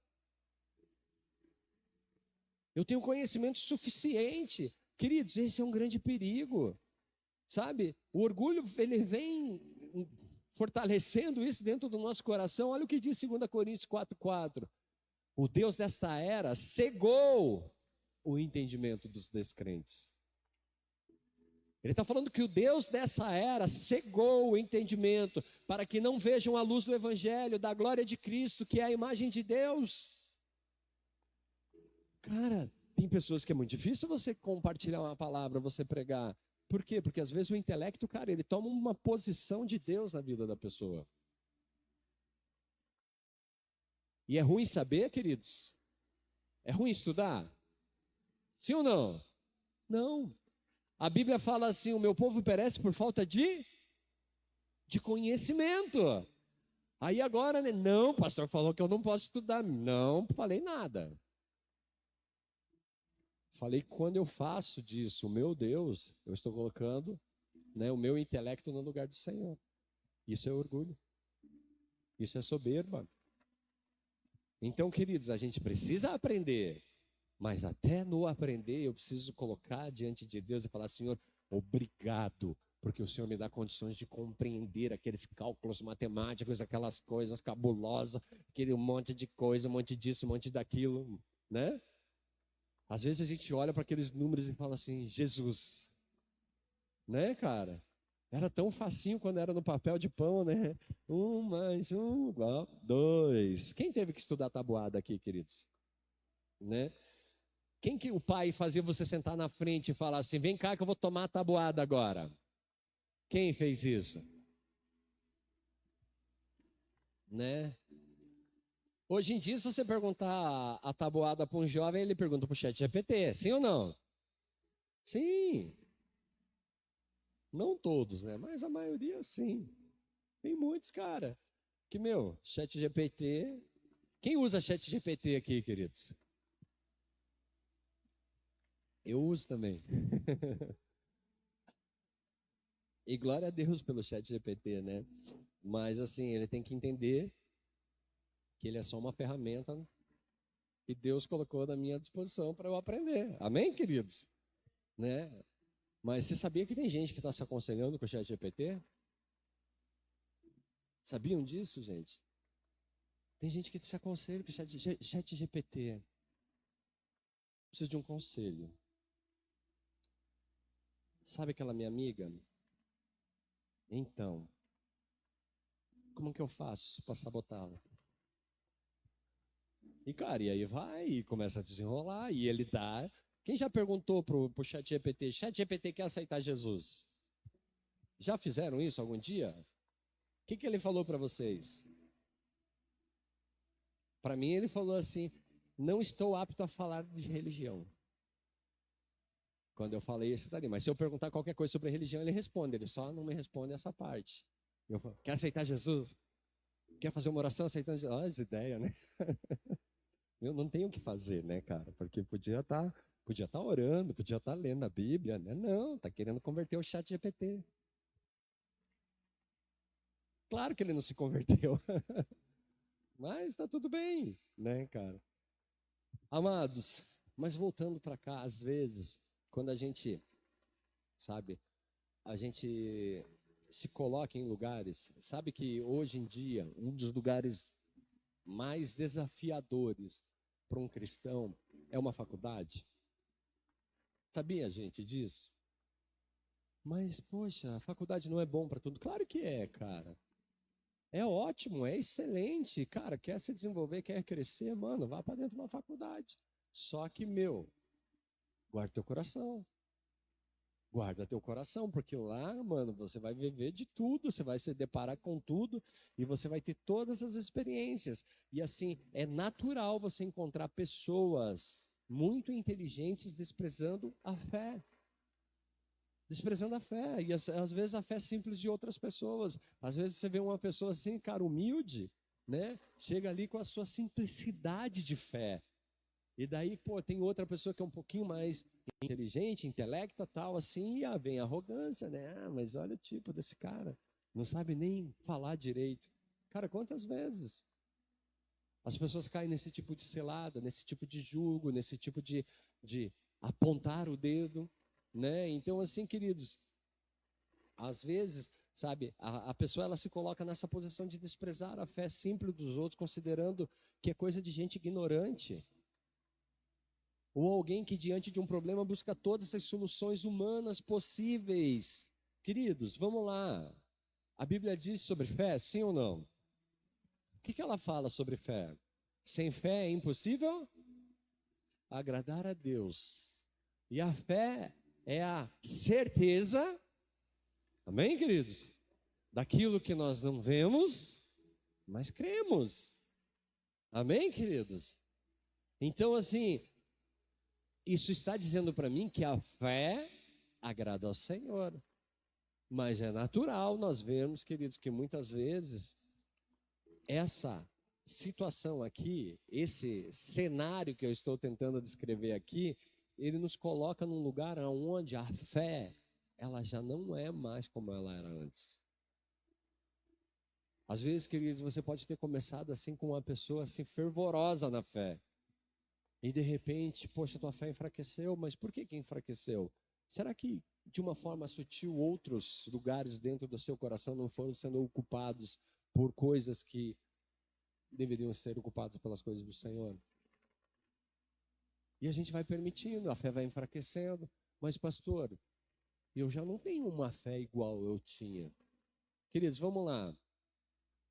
Eu tenho conhecimento suficiente. Queridos, esse é um grande perigo, sabe? O orgulho, ele vem fortalecendo isso dentro do nosso coração. Olha o que diz 2 Coríntios 4:4. O Deus desta era cegou o entendimento dos descrentes. Ele está falando que o Deus dessa era cegou o entendimento para que não vejam a luz do Evangelho, da glória de Cristo, que é a imagem de Deus. Cara, tem pessoas que é muito difícil você compartilhar uma palavra, você pregar. Por quê? Porque às vezes o intelecto, cara, ele toma uma posição de Deus na vida da pessoa. E é ruim saber, queridos? É ruim estudar? Sim ou não? Não. A Bíblia fala assim: o meu povo perece por falta de conhecimento. Aí agora, né? Não, o pastor falou que eu não posso estudar. Não falei nada. Falei que quando eu faço disso, meu Deus, eu estou colocando, né, o meu intelecto no lugar do Senhor. Isso é orgulho. Isso é soberba. Então, queridos, a gente precisa aprender, mas até no aprender eu preciso colocar diante de Deus e falar: Senhor, obrigado, porque o Senhor me dá condições de compreender aqueles cálculos matemáticos, aquelas coisas cabulosas, aquele monte de coisa, um monte disso, um monte daquilo, né? Às vezes a gente olha para aqueles números e fala assim: Jesus, né, cara? Era tão facinho quando era no papel de pão, né? 1 mais 1 igual 2. Quem teve que estudar tabuada aqui, queridos? Né? Quem que o pai fazia você sentar na frente e falar assim: vem cá que eu vou tomar a tabuada agora? Quem fez isso? Né? Hoje em dia, se você perguntar a tabuada para um jovem, ele pergunta para o ChatGPT, sim ou não? Sim. Não todos, né? Mas a maioria sim. Tem muitos, cara, que, ChatGPT... Quem usa ChatGPT aqui, queridos? Eu uso também. E glória a Deus pelo ChatGPT, né? Mas, assim, ele tem que entender que ele é só uma ferramenta que Deus colocou na minha disposição para eu aprender. Amém, queridos? Né? Mas você sabia que tem gente que está se aconselhando com o ChatGPT? Sabiam disso, gente? Tem gente que se aconselha com o ChatGPT. Precisa de um conselho. Sabe aquela minha amiga? Então, como que eu faço para sabotá-la? E, cara, e aí vai e começa a desenrolar, e ele dá. Quem já perguntou pro ChatGPT: ChatGPT quer aceitar Jesus? Já fizeram isso algum dia? O que ele falou para vocês? Para mim, ele falou assim: não estou apto a falar de religião. Quando eu falei isso, tá ali. Mas se eu perguntar qualquer coisa sobre religião, ele responde. Ele só não me responde essa parte. Eu falo, quer aceitar Jesus? Quer fazer uma oração aceitando Jesus? Olha essa ideia, né? Eu não tenho o que fazer, né, cara? Porque podia estar orando, podia estar lendo a Bíblia, né? Não, tá querendo converter o chat GPT. Claro que ele não se converteu. Mas está tudo bem, né, cara? Amados, mas voltando para cá, às vezes, quando a gente, sabe, a gente se coloca em lugares, sabe que hoje em dia, um dos lugares mais desafiadores para um cristão é uma faculdade? Sabia, gente, disso? Mas, poxa, a faculdade não é bom para tudo? Claro que é, cara. É ótimo, é excelente. Cara, quer se desenvolver, quer crescer, mano, vá para dentro de uma faculdade. Só que, guarda teu coração. Guarda teu coração, porque lá, mano, você vai viver de tudo, você vai se deparar com tudo e você vai ter todas as experiências. E assim, é natural você encontrar pessoas muito inteligentes desprezando a fé. Desprezando a fé, e às vezes a fé simples de outras pessoas. Às vezes você vê uma pessoa assim, cara, humilde, né? Chega ali com a sua simplicidade de fé. E daí, pô, tem outra pessoa que é um pouquinho mais inteligente, intelecta, tal, assim, e vem a arrogância, né? Ah, mas olha o tipo desse cara, não sabe nem falar direito. Cara, quantas vezes as pessoas caem nesse tipo de selada, nesse tipo de julgo, nesse tipo de apontar o dedo, né? Então, assim, queridos, às vezes, sabe, a pessoa ela se coloca nessa posição de desprezar a fé simples dos outros, considerando que é coisa de gente ignorante. Ou alguém que diante de um problema busca todas as soluções humanas possíveis. Queridos, vamos lá. A Bíblia diz sobre fé, sim ou não? O que ela fala sobre fé? Sem fé é impossível agradar a Deus. E a fé é a certeza, amém, queridos? Daquilo que nós não vemos, mas cremos. Amém, queridos? Então, assim, isso está dizendo para mim que a fé agrada ao Senhor. Mas é natural nós vermos, queridos, que muitas vezes essa situação aqui, esse cenário que eu estou tentando descrever aqui, ele nos coloca num lugar onde a fé, ela já não é mais como ela era antes. Às vezes, queridos, você pode ter começado assim com uma pessoa assim fervorosa na fé. E de repente, poxa, tua fé enfraqueceu, mas por que enfraqueceu? Será que de uma forma sutil outros lugares dentro do seu coração não foram sendo ocupados por coisas que deveriam ser ocupadas pelas coisas do Senhor? E a gente vai permitindo, a fé vai enfraquecendo. Mas pastor, eu já não tenho uma fé igual eu tinha. Queridos, vamos lá.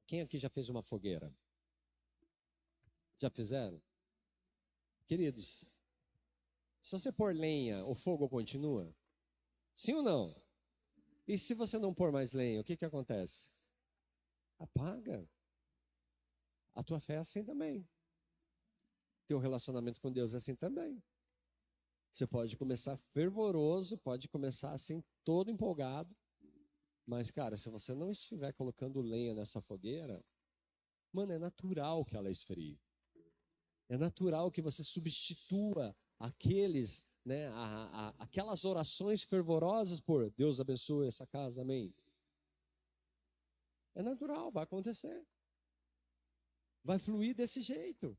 Quem aqui já fez uma fogueira? Já fizeram? Queridos, se você pôr lenha, o fogo continua? Sim ou não? E se você não pôr mais lenha, o que acontece? Apaga. A tua fé é assim também. Teu relacionamento com Deus é assim também. Você pode começar fervoroso, pode começar assim todo empolgado, mas cara, se você não estiver colocando lenha nessa fogueira, mano, é natural que ela esfrie. É natural que você substitua aqueles, né, aquelas orações fervorosas por Deus abençoe essa casa, amém. É natural, vai acontecer. Vai fluir desse jeito.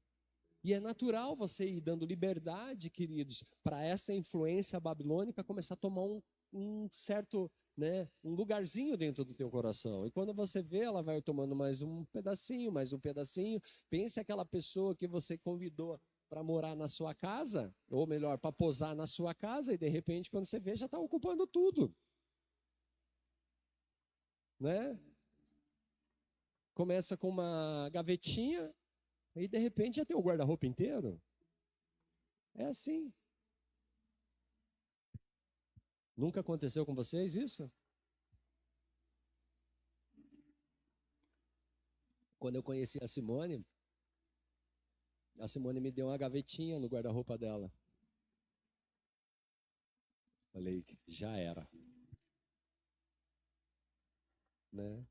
E é natural você ir dando liberdade, queridos, para esta influência babilônica começar a tomar um certo, né, um lugarzinho dentro do teu coração. E quando você vê, ela vai tomando mais um pedacinho, mais um pedacinho. Pense aquela pessoa que você convidou para morar na sua casa, ou melhor, para posar na sua casa, e de repente, quando você vê, já está ocupando tudo. Né? Começa com uma gavetinha, e de repente já tem o guarda-roupa inteiro. É assim. Nunca aconteceu com vocês isso? Quando eu conheci a Simone me deu uma gavetinha no guarda-roupa dela. Falei, já era. Né?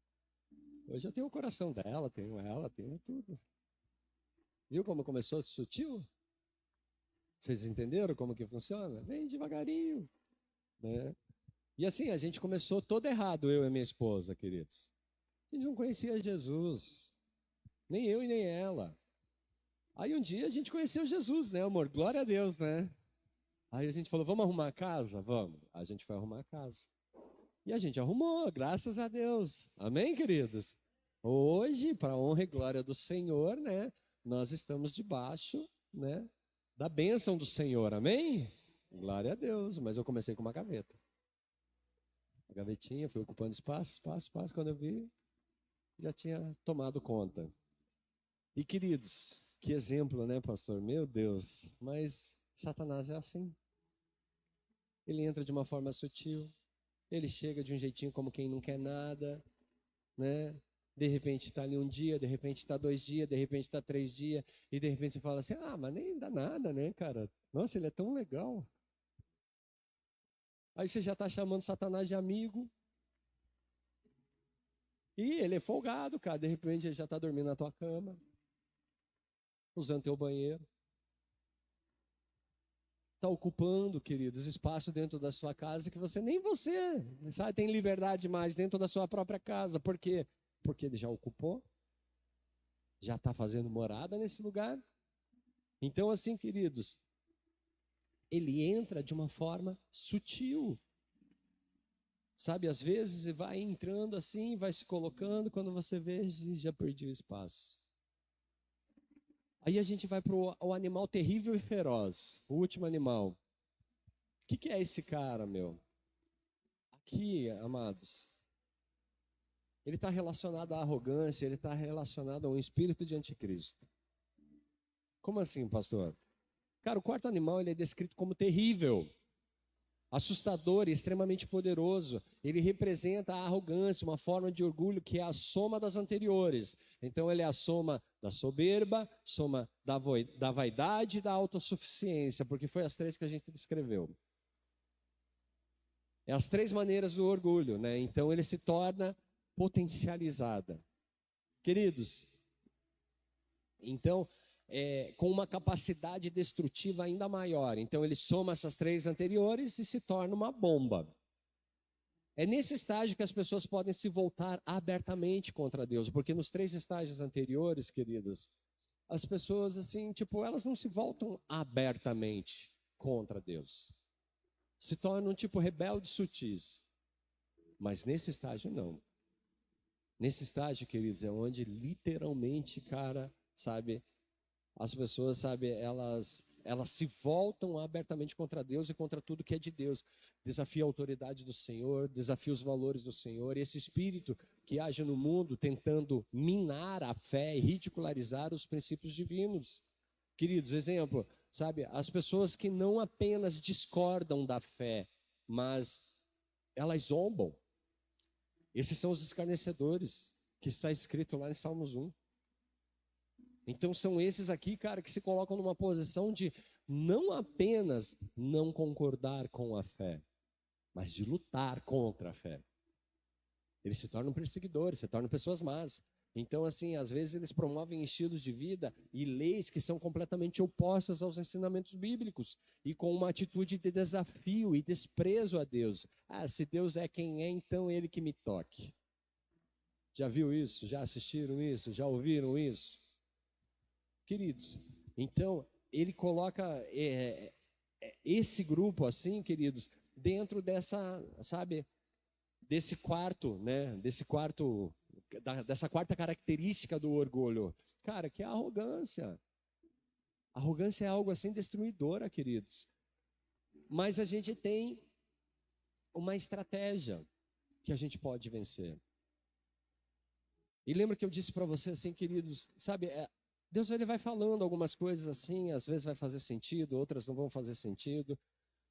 Hoje eu tenho o coração dela, tenho ela, tenho tudo. Viu como começou sutil? Vocês entenderam como que funciona? Vem devagarinho, né? E assim, a gente começou todo errado, eu e minha esposa, queridos. A gente não conhecia Jesus, nem eu e nem ela. Aí um dia a gente conheceu Jesus, né, amor? Glória a Deus, né? Aí a gente falou, vamos arrumar a casa? Vamos. A gente foi arrumar a casa. E a gente arrumou, graças a Deus. Amém, queridos? Hoje, para a honra e glória do Senhor, né? Nós estamos debaixo, né, da bênção do Senhor. Amém? Glória a Deus. Mas eu comecei com uma gaveta. A gavetinha, fui ocupando espaço, espaço, espaço. Quando eu vi, já tinha tomado conta. E queridos, que exemplo, né, pastor? Meu Deus. Mas Satanás é assim. Ele entra de uma forma sutil. Ele chega de um jeitinho como quem não quer nada, né? De repente está ali um dia, de repente está 2 dias, de repente está 3 dias, e de repente você fala assim, mas nem dá nada, né, cara? Nossa, ele é tão legal. Aí você já está chamando Satanás de amigo. E ele é folgado, cara. De repente ele já está dormindo na tua cama, usando teu banheiro. Está ocupando, queridos, espaço dentro da sua casa que nem você, sabe, tem liberdade mais dentro da sua própria casa. Por quê? Porque ele já ocupou, já está fazendo morada nesse lugar. Então, assim, queridos, ele entra de uma forma sutil. Sabe, às vezes vai entrando assim, vai se colocando, quando você vê, já perdi o espaço. Aí a gente vai para o animal terrível e feroz, o último animal. O que é esse cara, meu? Aqui, amados, ele está relacionado à arrogância, ele está relacionado a um espírito de anticristo. Como assim, pastor? Cara, o quarto animal ele é descrito como terrível, assustador e extremamente poderoso. Ele representa a arrogância, uma forma de orgulho que é a soma das anteriores. Então ele é a soma da soberba, soma da vaidade e da autossuficiência, porque foi as 3 que a gente descreveu. É as 3 maneiras do orgulho, né? Então ele se torna potencializada. Queridos, então, com uma capacidade destrutiva ainda maior. Então ele soma essas 3 anteriores e se torna uma bomba. É nesse estágio que as pessoas podem se voltar abertamente contra Deus, porque nos 3 estágios anteriores, queridos, as pessoas assim, elas não se voltam abertamente contra Deus. Se tornam rebeldes sutis. Mas nesse estágio não. Nesse estágio, queridos, é onde literalmente, cara, sabe, as pessoas, sabe, elas se voltam abertamente contra Deus e contra tudo que é de Deus. Desafia a autoridade do Senhor, desafia os valores do Senhor. E esse espírito que age no mundo tentando minar a fé e ridicularizar os princípios divinos. Queridos, exemplo, sabe, as pessoas que não apenas discordam da fé, mas elas zombam. Esses são os escarnecedores, que está escrito lá em Salmos 1. Então são esses aqui, cara, que se colocam numa posição de não apenas não concordar com a fé, mas de lutar contra a fé. Eles se tornam perseguidores, se tornam pessoas más. Então, assim, às vezes eles promovem estilos de vida e leis que são completamente opostas aos ensinamentos bíblicos e com uma atitude de desafio e desprezo a Deus. Se Deus é quem é, então ele que me toque. Já viu isso? Já assistiram isso? Já ouviram isso? Queridos, então ele coloca esse grupo assim, queridos, dentro dessa, sabe, desse quarto, né? Dessa quarta característica do orgulho, cara, que é a arrogância. A arrogância é algo assim destruidora, queridos. Mas a gente tem uma estratégia que a gente pode vencer. E lembra que eu disse para você assim, queridos, sabe, Deus ele vai falando algumas coisas assim, às vezes vai fazer sentido, outras não vão fazer sentido.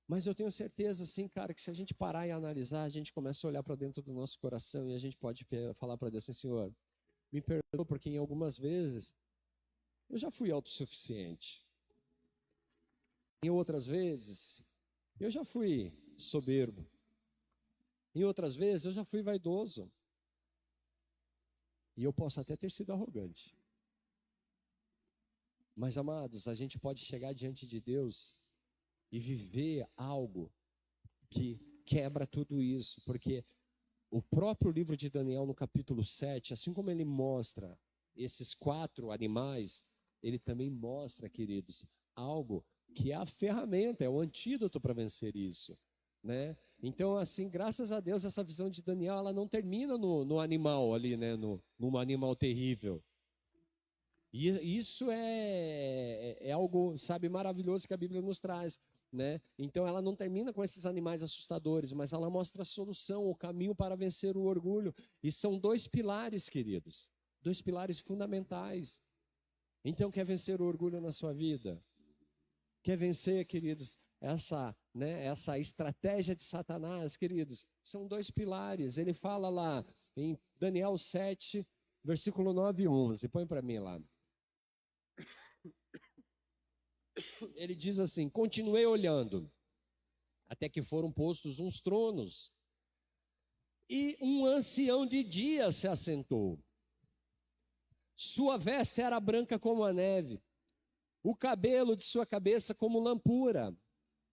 Mas eu tenho certeza, assim, cara, que se a gente parar e analisar, a gente começa a olhar para dentro do nosso coração e a gente pode falar para Deus assim, Senhor, me perdoa porque em algumas vezes eu já fui autossuficiente. Em outras vezes, eu já fui soberbo. Em outras vezes, eu já fui vaidoso. E eu posso até ter sido arrogante. Mas, amados, a gente pode chegar diante de Deus e viver algo que quebra tudo isso. Porque o próprio livro de Daniel, no capítulo 7, assim como ele mostra esses 4 animais, ele também mostra, queridos, algo que é a ferramenta, é o antídoto para vencer isso, né? Então, assim, graças a Deus, essa visão de Daniel, ela não termina no animal ali, né? No animal terrível. E isso é algo, sabe, maravilhoso que a Bíblia nos traz, né? Então, ela não termina com esses animais assustadores, mas ela mostra a solução, o caminho para vencer o orgulho. E são 2 pilares, queridos, 2 pilares fundamentais. Então, quer vencer o orgulho na sua vida? Quer vencer, queridos, essa estratégia de Satanás, queridos? São 2 pilares. Ele fala lá em Daniel 7, versículo 9 e 11. Põe para mim lá. Ele diz assim: continuei olhando, até que foram postos uns tronos, e um ancião de dias se assentou. Sua veste era branca como a neve, o cabelo de sua cabeça como lampura.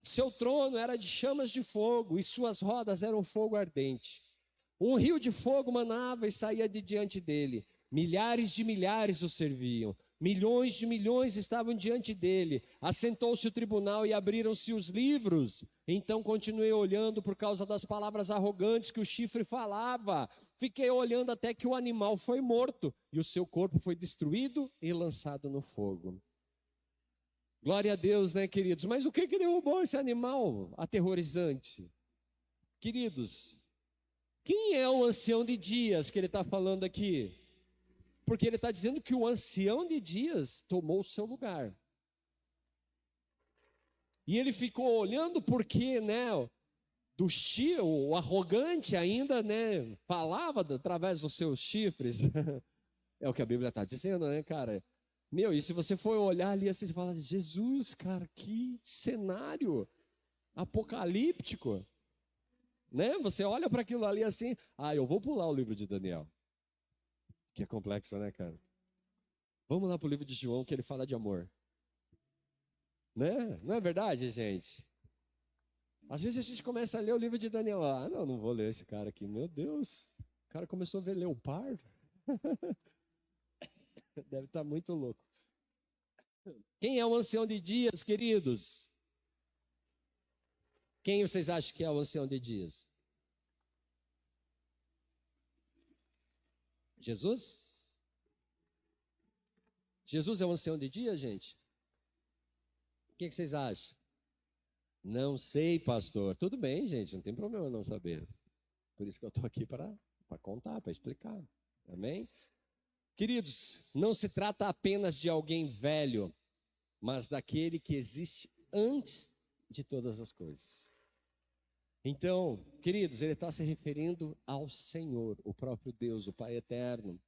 Seu trono era de chamas de fogo, e suas rodas eram fogo ardente. Um rio de fogo manava e saía de diante dele. Milhares de milhares o serviam. Milhões de milhões estavam diante dele. Assentou-se o tribunal e abriram-se os livros. Então continuei olhando por causa das palavras arrogantes que o chifre falava. Fiquei olhando até que o animal foi morto e o seu corpo foi destruído e lançado no fogo. Glória a Deus, né, queridos? Mas o que derrubou esse animal aterrorizante? Queridos, quem é o ancião de dias que ele está falando aqui? Porque ele está dizendo que o ancião de dias tomou o seu lugar. E ele ficou olhando porque, né, o arrogante ainda, né, falava através dos seus chifres. É o que a Bíblia está dizendo, né, cara? Meu, e se você for olhar ali, assim, você fala, Jesus, cara, que cenário apocalíptico. Né? Você olha para aquilo ali assim, eu vou pular o livro de Daniel. Que é complexo, né, cara? Vamos lá para o livro de João, que ele fala de amor. Né? Não é verdade, gente? Às vezes a gente começa a ler o livro de Daniel. Não vou ler esse cara aqui. Meu Deus, o cara começou a ver leopardo. Deve estar muito louco. Quem é o ancião de dias, queridos? Quem vocês acham que é o ancião de dias? Jesus? Jesus é o ancião de dias, gente? O que vocês acham? Não sei, pastor. Tudo bem, gente, não tem problema não saber. Por isso que eu estou aqui para contar, para explicar. Amém? Queridos, não se trata apenas de alguém velho, mas daquele que existe antes de todas as coisas. Então, queridos, ele está se referindo ao Senhor, o próprio Deus, o Pai eterno.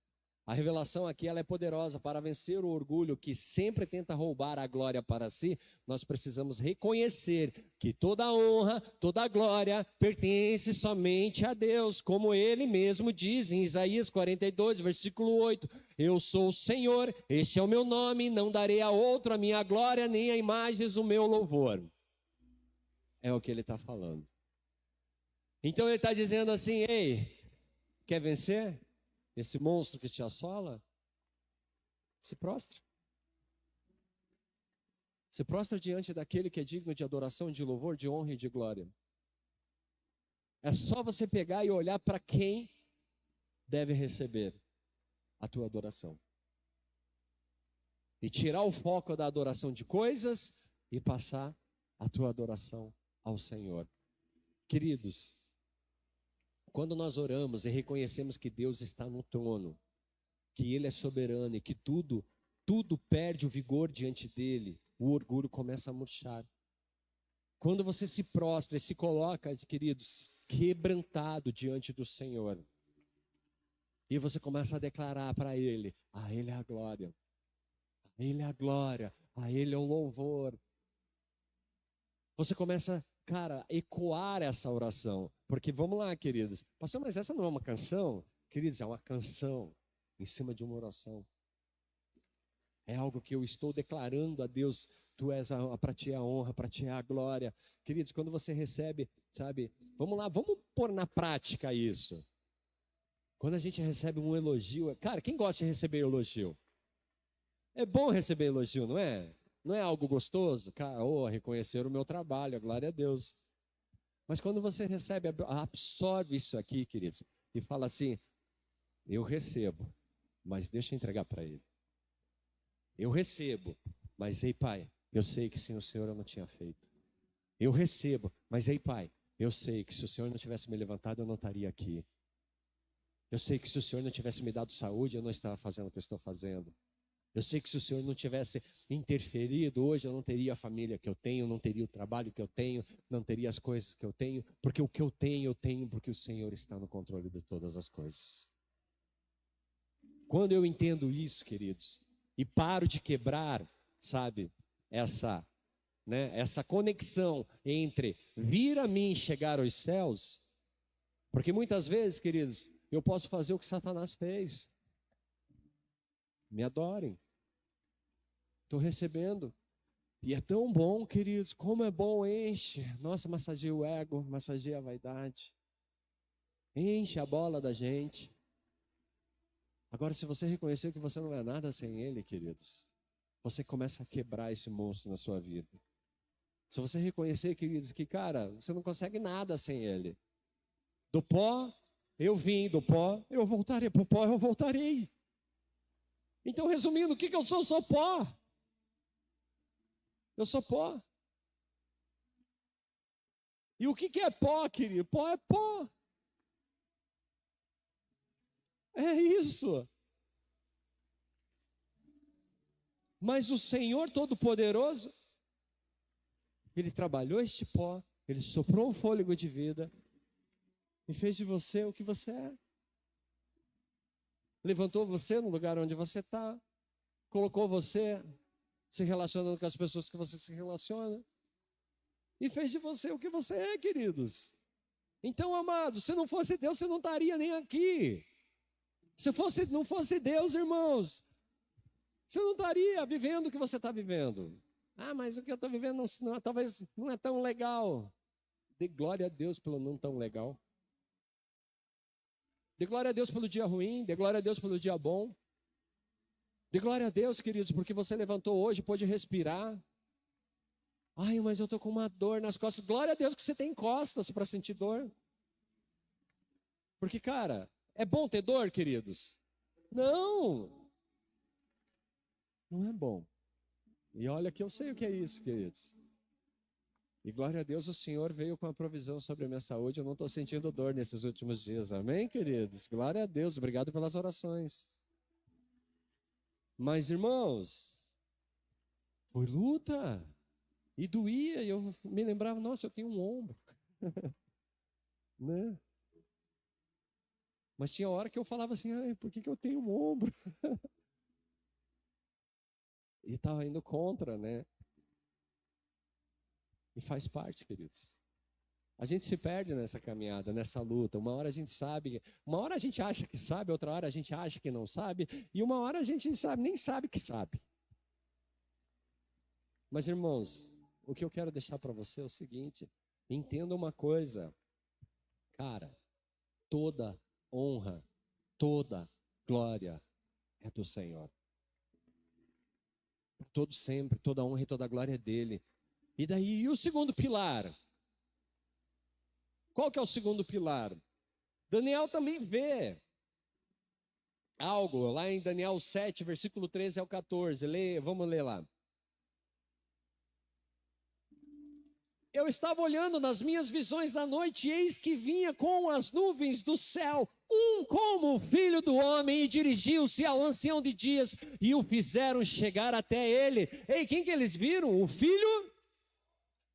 A revelação aqui ela é poderosa. Para vencer o orgulho que sempre tenta roubar a glória para si, nós precisamos reconhecer que toda a honra, toda a glória pertence somente a Deus, como ele mesmo diz em Isaías 42, versículo 8: eu sou o Senhor, este é o meu nome, não darei a outro a minha glória, nem a imagens o meu louvor. É o que ele está falando. Então ele está dizendo assim: ei, quer vencer esse monstro que te assola? Se prostra. Se prostra diante daquele que é digno de adoração, de louvor, de honra e de glória. É só você pegar e olhar para quem deve receber a tua adoração. E tirar o foco da adoração de coisas e passar a tua adoração ao Senhor. Queridos, quando nós oramos e reconhecemos que Deus está no trono, que Ele é soberano e que tudo perde o vigor diante dEle, o orgulho começa a murchar. Quando você se prostra e se coloca, queridos, quebrantado diante do Senhor, e você começa a declarar para Ele: a Ele é a glória, a Ele é a glória, a Ele é o louvor. Você começa, cara, a ecoar essa oração. Porque vamos lá, queridos. Pastor, mas essa não é uma canção? Queridos, é uma canção. em cima de uma oração. É algo que eu estou declarando a Deus, para ti é a honra, para ti é a glória. Queridos, quando você recebe, sabe, vamos lá, vamos pôr na prática isso. Quando a gente recebe um elogio, cara, quem gosta de receber elogio? É bom receber elogio, não é? Não é algo gostoso? Cara, reconhecer o meu trabalho, a glória a Deus. Mas quando você recebe, absorve isso aqui, queridos, e fala assim, eu recebo, mas deixa eu entregar para Ele. Eu recebo, mas ei, Pai, eu sei que sem o Senhor eu não tinha feito. Eu recebo, mas ei, Pai, eu sei que se o Senhor não tivesse me levantado, eu não estaria aqui. Eu sei que se o Senhor não tivesse me dado saúde, eu não estava fazendo o que eu estou fazendo. Eu sei que se o Senhor não tivesse interferido, hoje eu não teria a família que eu tenho, não teria o trabalho que eu tenho, não teria as coisas que eu tenho, porque o que eu tenho porque o Senhor está no controle de todas as coisas. Quando eu entendo isso, queridos, e paro de quebrar, sabe, essa conexão entre vir a mim e chegar aos céus, porque muitas vezes, queridos, eu posso fazer o que Satanás fez. Me adorem. Estou recebendo. E é tão bom, queridos, como é bom, enche. Nossa, massageia o ego, massageia a vaidade. Enche a bola da gente. Agora, se você reconhecer que você não é nada sem Ele, queridos, você começa a quebrar esse monstro na sua vida. Se você reconhecer, queridos, que, cara, você não consegue nada sem Ele. Do pó, eu vim, do pó, eu voltarei. Para o pó, eu voltarei. Então, resumindo, o que eu sou? Eu sou pó. Eu sou pó. E o que é pó, querido? Pó é pó. É isso. Mas o Senhor Todo-Poderoso, Ele trabalhou este pó, Ele soprou um fôlego de vida e fez de você o que você é. Levantou você no lugar onde você está, colocou você se relacionando com as pessoas que você se relaciona e fez de você o que você é, queridos. Então, amados, se não fosse Deus, você não estaria nem aqui. Se não fosse Deus, irmãos, você não estaria vivendo o que você está vivendo. Ah, mas o que eu estou vivendo talvez não é tão legal. Dê glória a Deus pelo não tão legal. Dê glória a Deus pelo dia ruim, dê glória a Deus pelo dia bom. Dê glória a Deus, queridos, porque você levantou hoje, pôde respirar. Ai, mas eu estou com uma dor nas costas. Glória a Deus que você tem costas para sentir dor. Porque, cara, é bom ter dor, queridos? Não. Não é bom. E olha que eu sei o que é isso, queridos. E glória a Deus, o Senhor veio com a provisão sobre a minha saúde. Eu não estou sentindo dor nesses últimos dias. Amém, queridos? Glória a Deus. Obrigado pelas orações. Mas, irmãos, foi luta. E doía. E eu me lembrava, nossa, eu tenho um ombro. Né? Mas tinha hora que eu falava assim, ai, por que eu tenho um ombro? E estava indo contra, né? E faz parte, queridos. A gente se perde nessa caminhada, nessa luta. Uma hora a gente sabe, uma hora a gente acha que sabe, outra hora a gente acha que não sabe, e uma hora a gente sabe, nem sabe que sabe. Mas, irmãos, o que eu quero deixar para você é o seguinte: entenda uma coisa, cara, toda honra, toda glória é do Senhor. Todo sempre, toda honra e toda glória é dele. E daí, e o segundo pilar? Qual que é o segundo pilar? Daniel também vê algo lá em Daniel 7, versículo 13 ao 14. Vamos ler lá. Eu estava olhando nas minhas visões da noite, e eis que vinha com as nuvens do céu, como o filho do homem, e dirigiu-se ao ancião de dias, e o fizeram chegar até ele. Ei, quem que eles viram? O filho?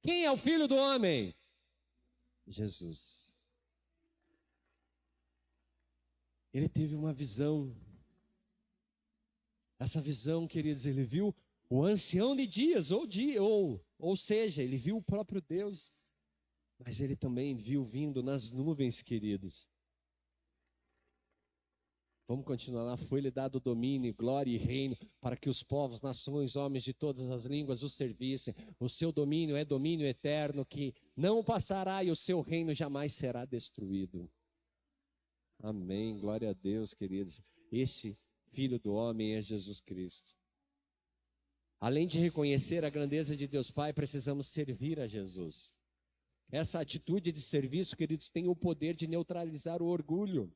Quem é o filho do homem? Jesus. Ele teve uma visão. Essa visão, queridos, ele viu o ancião de dias, ou seja, ele viu o próprio Deus, mas ele também viu vindo nas nuvens, queridos, Vamos continuar lá. Foi-lhe dado domínio, glória e reino, para que os povos, nações, homens de todas as línguas o servissem. O seu domínio é domínio eterno, que não passará, e o seu reino jamais será destruído. Amém. Glória a Deus, queridos. Este Filho do homem é Jesus Cristo. Além de reconhecer a grandeza de Deus Pai, precisamos servir a Jesus. Essa atitude de serviço, queridos, tem o poder de neutralizar o orgulho.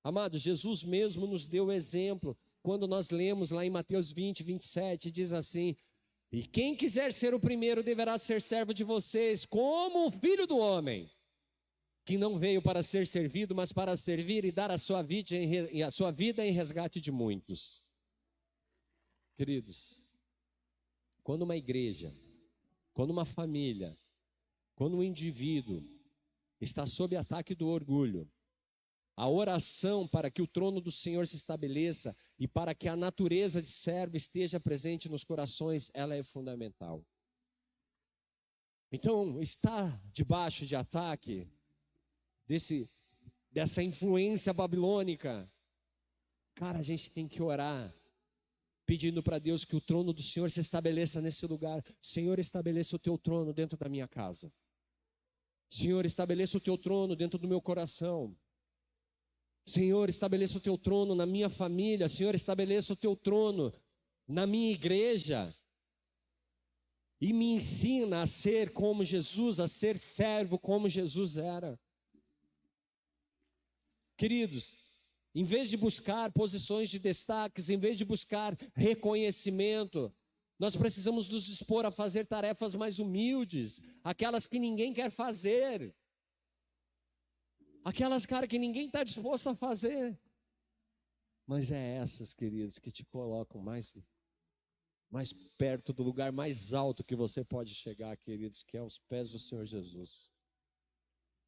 Amado, Jesus mesmo nos deu exemplo. Quando nós lemos lá em Mateus 20, 27, diz assim: e quem quiser ser o primeiro deverá ser servo de vocês, como o Filho do homem, que não veio para ser servido, mas para servir e dar a sua vida em resgate de muitos. Queridos, quando uma igreja, quando uma família, quando um indivíduo está sob ataque do orgulho, a oração para que o trono do Senhor se estabeleça e para que a natureza de servo esteja presente nos corações, ela é fundamental. Então, está debaixo de ataque dessa influência babilônica, cara, a gente tem que orar, pedindo para Deus que o trono do Senhor se estabeleça nesse lugar. Senhor, estabeleça o teu trono dentro da minha casa. Senhor, estabeleça o teu trono dentro do meu coração. Senhor, estabeleça o teu trono na minha família. Senhor, estabeleça o teu trono na minha igreja. E me ensina a ser como Jesus, a ser servo como Jesus era. Queridos, em vez de buscar posições de destaques, em vez de buscar reconhecimento, nós precisamos nos dispor a fazer tarefas mais humildes, aquelas que ninguém quer fazer. Aquelas, cara, que ninguém está disposto a fazer. Mas é essas, queridos, que te colocam mais perto do lugar mais alto que você pode chegar, queridos, que é aos pés do Senhor Jesus.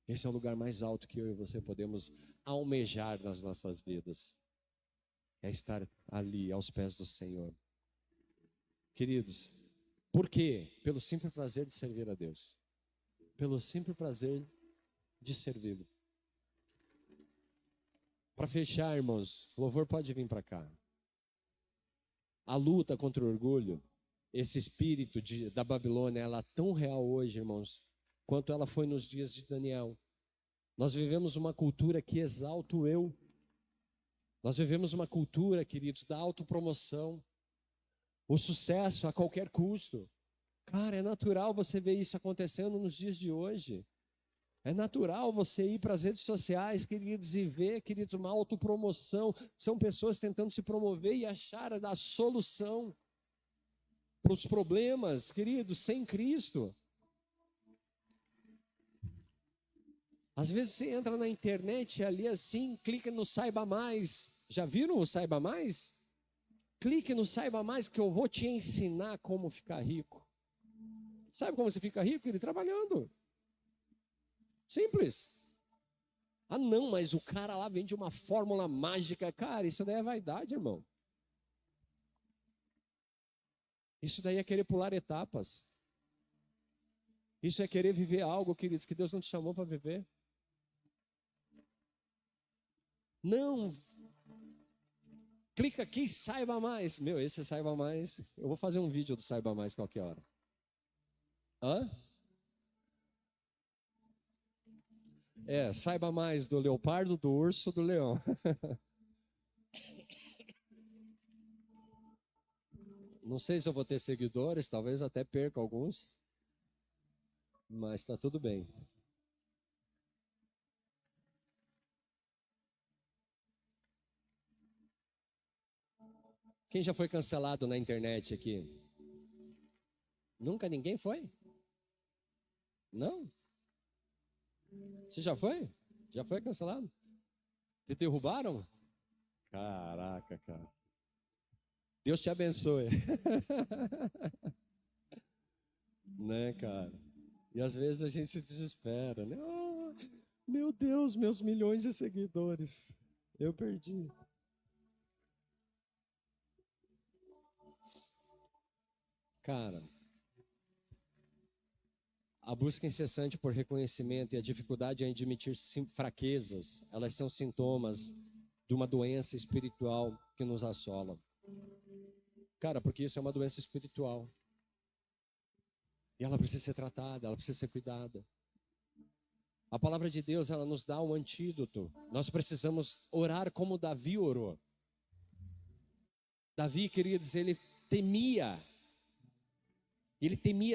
Esse é o lugar mais alto que eu e você podemos almejar nas nossas vidas. É estar ali, aos pés do Senhor. Queridos, por quê? Pelo simples prazer de servir a Deus. Pelo simples prazer de servi-lo. Para fechar, irmãos, o louvor pode vir para cá. A luta contra o orgulho, esse espírito da Babilônia, ela é tão real hoje, irmãos, quanto ela foi nos dias de Daniel. Nós vivemos uma cultura que exalta o eu. Nós vivemos uma cultura, queridos, da autopromoção. O sucesso a qualquer custo. Cara, é natural você ver isso acontecendo nos dias de hoje. É natural você ir para as redes sociais, queridos, e ver, queridos, uma autopromoção. São pessoas tentando se promover e achar a solução para os problemas, queridos, sem Cristo. Às vezes você entra na internet ali assim, clica no Saiba Mais. Já viram o Saiba Mais? Clique no Saiba Mais que eu vou te ensinar como ficar rico. Sabe como você fica rico? Ele trabalhando. Simples. Ah não, mas o cara lá vende uma fórmula mágica. Cara, isso daí é vaidade, irmão. Isso daí é querer pular etapas. Isso é querer viver algo, queridos, que Deus não te chamou para viver. Não. Clica aqui e saiba mais. Meu, esse saiba mais. Eu vou fazer um vídeo do saiba mais qualquer hora. Hã? Saiba mais do leopardo, do urso, do leão. Não sei se eu vou ter seguidores, talvez até perca alguns. Mas está tudo bem. Quem já foi cancelado na internet aqui? Nunca ninguém foi? Não? Você já foi? Já foi cancelado? Te derrubaram? Caraca, cara. Deus te abençoe. Né, cara? E às vezes a gente se desespera, né? Oh, meu Deus, meus milhões de seguidores. Eu perdi. Cara, a busca incessante por reconhecimento e a dificuldade em admitir fraquezas, elas são sintomas de uma doença espiritual que nos assola. Cara, porque isso é uma doença espiritual. E ela precisa ser tratada, ela precisa ser cuidada. A palavra de Deus, ela nos dá um antídoto. Nós precisamos orar como Davi orou. Davi, queridos, ele temia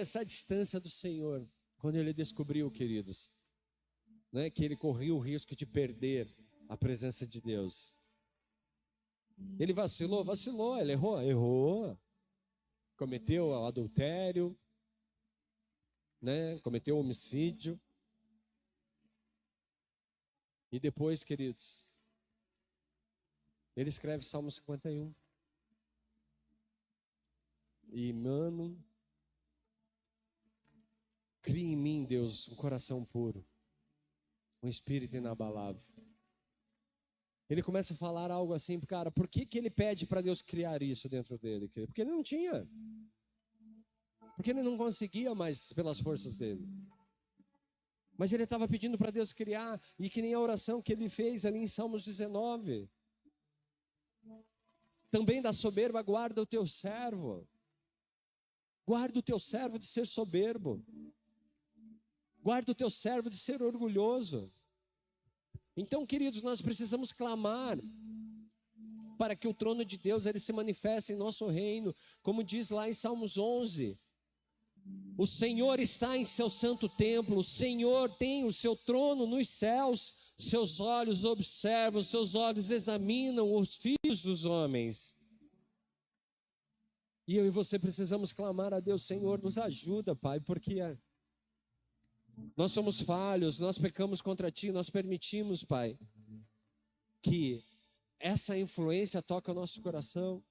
essa distância do Senhor. Quando ele descobriu, queridos, né, que ele corria o risco de perder a presença de Deus. Ele vacilou, ele errou. Cometeu o adultério, né, cometeu o homicídio. E depois, queridos, ele escreve Salmo 51. E, mano, cria em mim, Deus, um coração puro, um espírito inabalável. Ele começa a falar algo assim, cara, por que ele pede para Deus criar isso dentro dele? Porque ele não tinha. Porque ele não conseguia mais pelas forças dele. Mas ele estava pedindo para Deus criar, e que nem a oração que ele fez ali em Salmos 19. Também da soberba guarda o teu servo. Guarda o teu servo de ser soberbo. Guarda o teu servo de ser orgulhoso. Então, queridos, nós precisamos clamar para que o trono de Deus ele se manifeste em nosso reino, como diz lá em Salmos 11. O Senhor está em seu santo templo, o Senhor tem o seu trono nos céus, seus olhos observam, seus olhos examinam os filhos dos homens. E eu e você precisamos clamar a Deus, Senhor, nos ajuda, Pai, porque nós somos falhos, nós pecamos contra Ti, nós permitimos, Pai, que essa influência toque o nosso coração.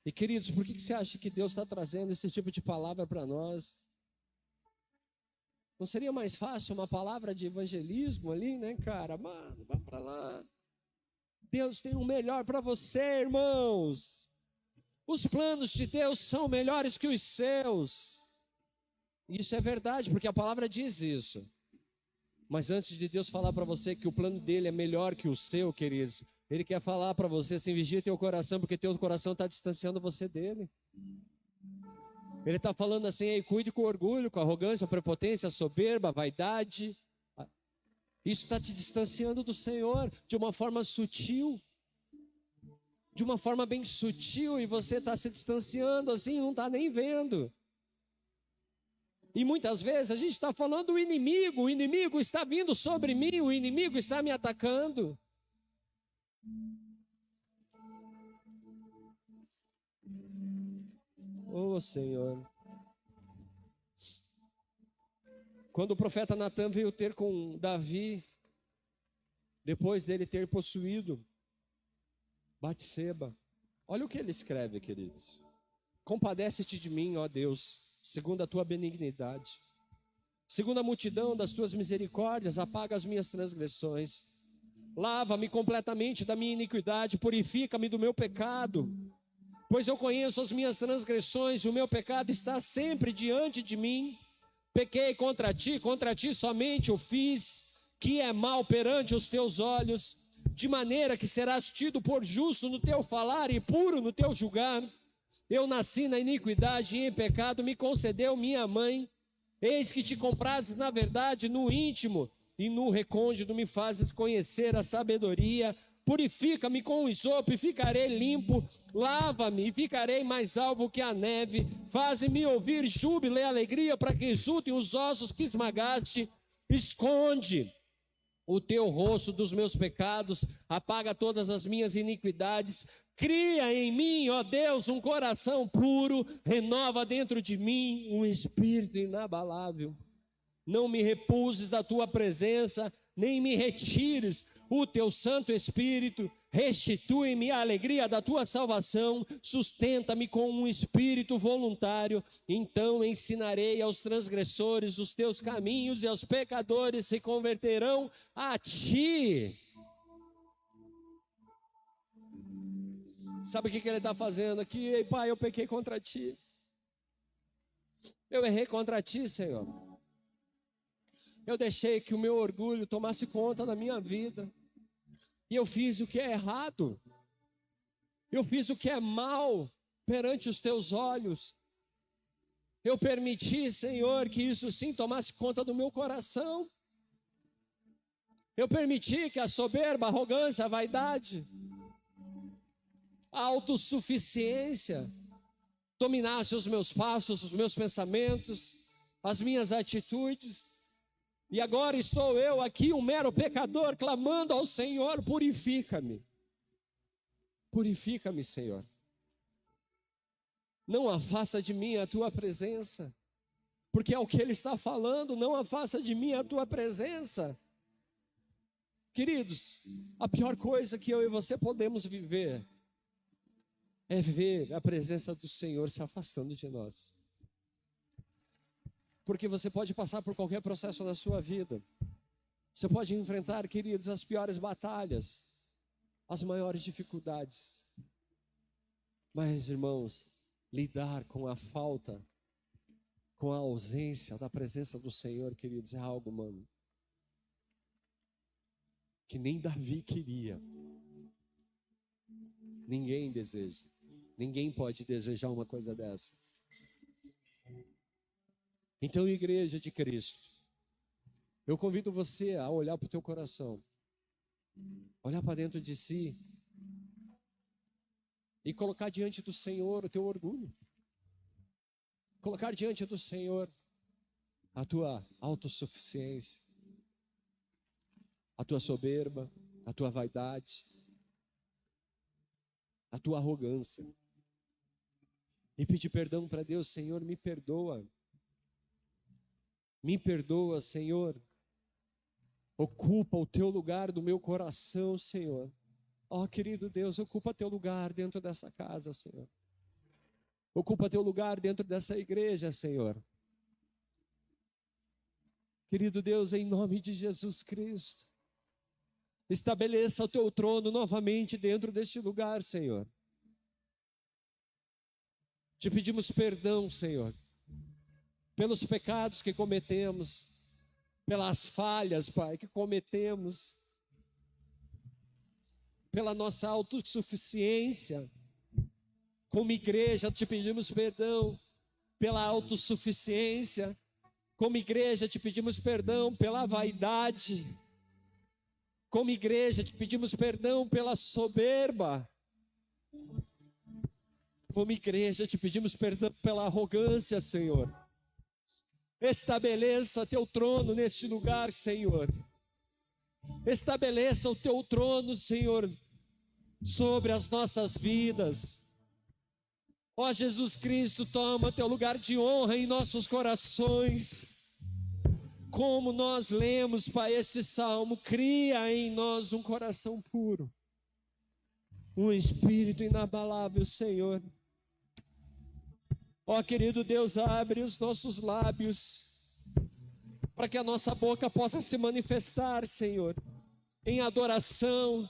E queridos, por que você acha que Deus está trazendo esse tipo de palavra para nós? Não seria mais fácil uma palavra de evangelismo ali, né, cara? Mano, vamos para lá. Deus tem o melhor para você, irmãos. Os planos de Deus são melhores que os seus. Isso é verdade, porque a palavra diz isso. Mas antes de Deus falar para você que o plano dele é melhor que o seu, queridos, Ele quer falar para você assim, vigia teu coração, porque teu coração está distanciando você dele. Ele está falando assim, ei, cuide com orgulho, com arrogância, prepotência, soberba, vaidade. Isso está te distanciando do Senhor de uma forma sutil. De uma forma bem sutil, e você está se distanciando assim, não está nem vendo. E muitas vezes a gente está falando o inimigo está vindo sobre mim, o inimigo está me atacando. Oh, Senhor. Quando o profeta Natan veio ter com Davi, depois dele ter possuído Batseba, olha o que ele escreve, queridos. Compadece-te de mim, ó Deus, segundo a tua benignidade. Segundo a multidão das tuas misericórdias, apaga as minhas transgressões. Lava-me completamente da minha iniquidade, purifica-me do meu pecado. Pois eu conheço as minhas transgressões, e o meu pecado está sempre diante de mim. Pequei contra ti somente o fiz, que é mal perante os teus olhos, de maneira que serás tido por justo no teu falar e puro no teu julgar. Eu nasci na iniquidade e em pecado me concedeu minha mãe. Eis que te comprases na verdade no íntimo, e no recôndito me fazes conhecer a sabedoria. Purifica-me com o isopo e ficarei limpo. Lava-me e ficarei mais alvo que a neve. Faze-me ouvir júbilo e alegria, para que exultem os ossos que esmagaste. Esconde o teu rosto dos meus pecados, apaga todas as minhas iniquidades. Cria em mim, ó Deus, um coração puro, renova dentro de mim um espírito inabalável. Não me repulses da tua presença, nem me retires o teu Santo Espírito. Restitui-me a alegria da tua salvação, sustenta-me com um espírito voluntário. Então ensinarei aos transgressores os teus caminhos, e aos pecadores se converterão a ti. Sabe o que ele está fazendo aqui? Ei, Pai, eu pequei contra ti. Eu errei contra ti, Senhor. Eu deixei que o meu orgulho tomasse conta da minha vida. E eu fiz o que é errado. Eu fiz o que é mal perante os teus olhos. Eu permiti, Senhor, que isso sim tomasse conta do meu coração. Eu permiti que a soberba, a arrogância, a vaidade, a autossuficiência dominasse os meus passos, os meus pensamentos, as minhas atitudes. E agora estou eu aqui, um mero pecador, clamando ao Senhor: purifica-me. Purifica-me, Senhor. Não afasta de mim a tua presença, porque é o que ele está falando: não afasta de mim a tua presença. Queridos, a pior coisa que eu e você podemos viver é ver a presença do Senhor se afastando de nós. Porque você pode passar por qualquer processo na sua vida. Você pode enfrentar, queridos, as piores batalhas, as maiores dificuldades. Mas, irmãos, lidar com a falta, com a ausência da presença do Senhor, queridos, é algo, mano, que nem Davi queria. Ninguém deseja. Ninguém pode desejar uma coisa dessa. Então, igreja de Cristo, eu convido você a olhar para o teu coração, olhar para dentro de si e colocar diante do Senhor o teu orgulho. Colocar diante do Senhor a tua autossuficiência, a tua soberba, a tua vaidade, a tua arrogância. E pedir perdão para Deus: Senhor, me perdoa. Me perdoa, Senhor. Ocupa o teu lugar do meu coração, Senhor. Ó, querido Deus, ocupa teu lugar dentro dessa casa, Senhor. Ocupa teu lugar dentro dessa igreja, Senhor. Querido Deus, em nome de Jesus Cristo, estabeleça o teu trono novamente dentro deste lugar, Senhor. Te pedimos perdão, Senhor, pelos pecados que cometemos, pelas falhas, Pai, que cometemos, pela nossa autossuficiência. Como igreja, te pedimos perdão pela autossuficiência. Como igreja, te pedimos perdão pela vaidade. Como igreja, te pedimos perdão pela soberba. Como igreja, te pedimos perdão pela arrogância, Senhor. Estabeleça teu trono neste lugar, Senhor. Estabeleça o teu trono, Senhor, sobre as nossas vidas. Ó Jesus Cristo, toma teu lugar de honra em nossos corações. Como nós lemos, Pai, este salmo: cria em nós um coração puro, um espírito inabalável, Senhor. Ó querido Deus, abre os nossos lábios, para que a nossa boca possa se manifestar, Senhor, em adoração.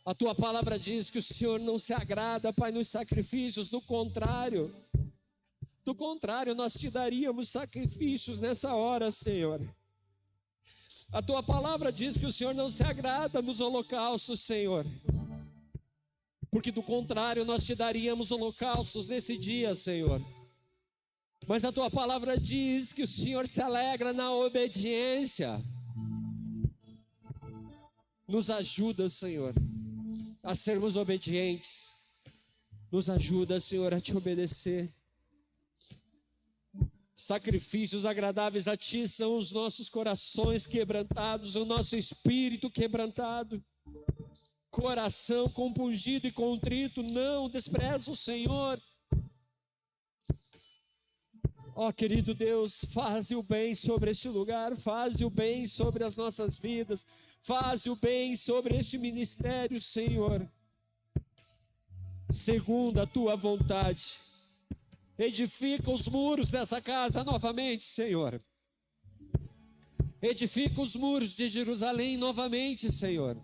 A tua palavra diz que o Senhor não se agrada, Pai, nos sacrifícios. Do contrário, nós te daríamos sacrifícios nessa hora, Senhor. A tua palavra diz que o Senhor não se agrada nos holocaustos, Senhor, porque do contrário nós te daríamos holocaustos nesse dia, Senhor. Mas a tua palavra diz que o Senhor se alegra na obediência. Nos ajuda, Senhor, a sermos obedientes. Nos ajuda, Senhor, a te obedecer. Sacrifícios agradáveis a ti são os nossos corações quebrantados, o nosso espírito quebrantado. Coração compungido e contrito não despreza o Senhor. Ó querido Deus, faze o bem sobre este lugar, faze o bem sobre as nossas vidas, faze o bem sobre este ministério, Senhor, segundo a tua vontade. Edifica os muros dessa casa novamente, Senhor. Edifica os muros de Jerusalém novamente, Senhor.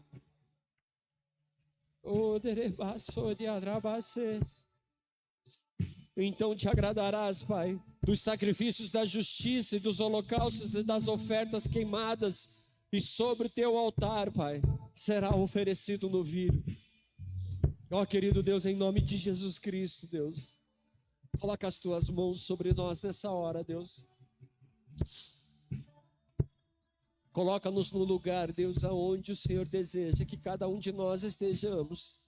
Então te agradarás, Pai, dos sacrifícios da justiça e dos holocaustos e das ofertas queimadas, e sobre o teu altar, Pai, será oferecido um novilho. Ó, querido Deus, em nome de Jesus Cristo, Deus, coloca as tuas mãos sobre nós nessa hora, Deus. Coloca-nos no lugar, Deus, aonde o Senhor deseja que cada um de nós estejamos.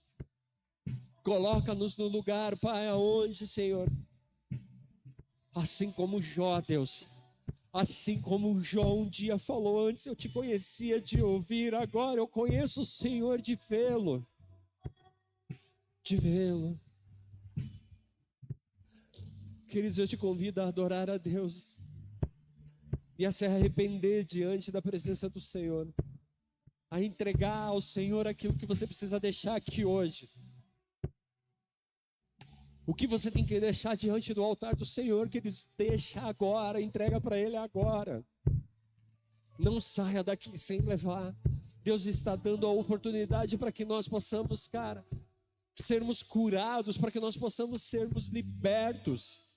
Coloca-nos no lugar, Pai, aonde, Senhor, assim como Jó, Deus, assim como Jó um dia falou: antes eu te conhecia de ouvir, agora eu conheço o Senhor de vê-lo. De vê-lo. Queridos, eu te convido a adorar a Deus e a se arrepender diante da presença do Senhor, a entregar ao Senhor aquilo que você precisa deixar aqui hoje. O que você tem que deixar diante do altar do Senhor, queridos, deixa agora, entrega para Ele agora. Não saia daqui sem levar. Deus está dando a oportunidade para que nós possamos, cara, sermos curados, para que nós possamos sermos libertos,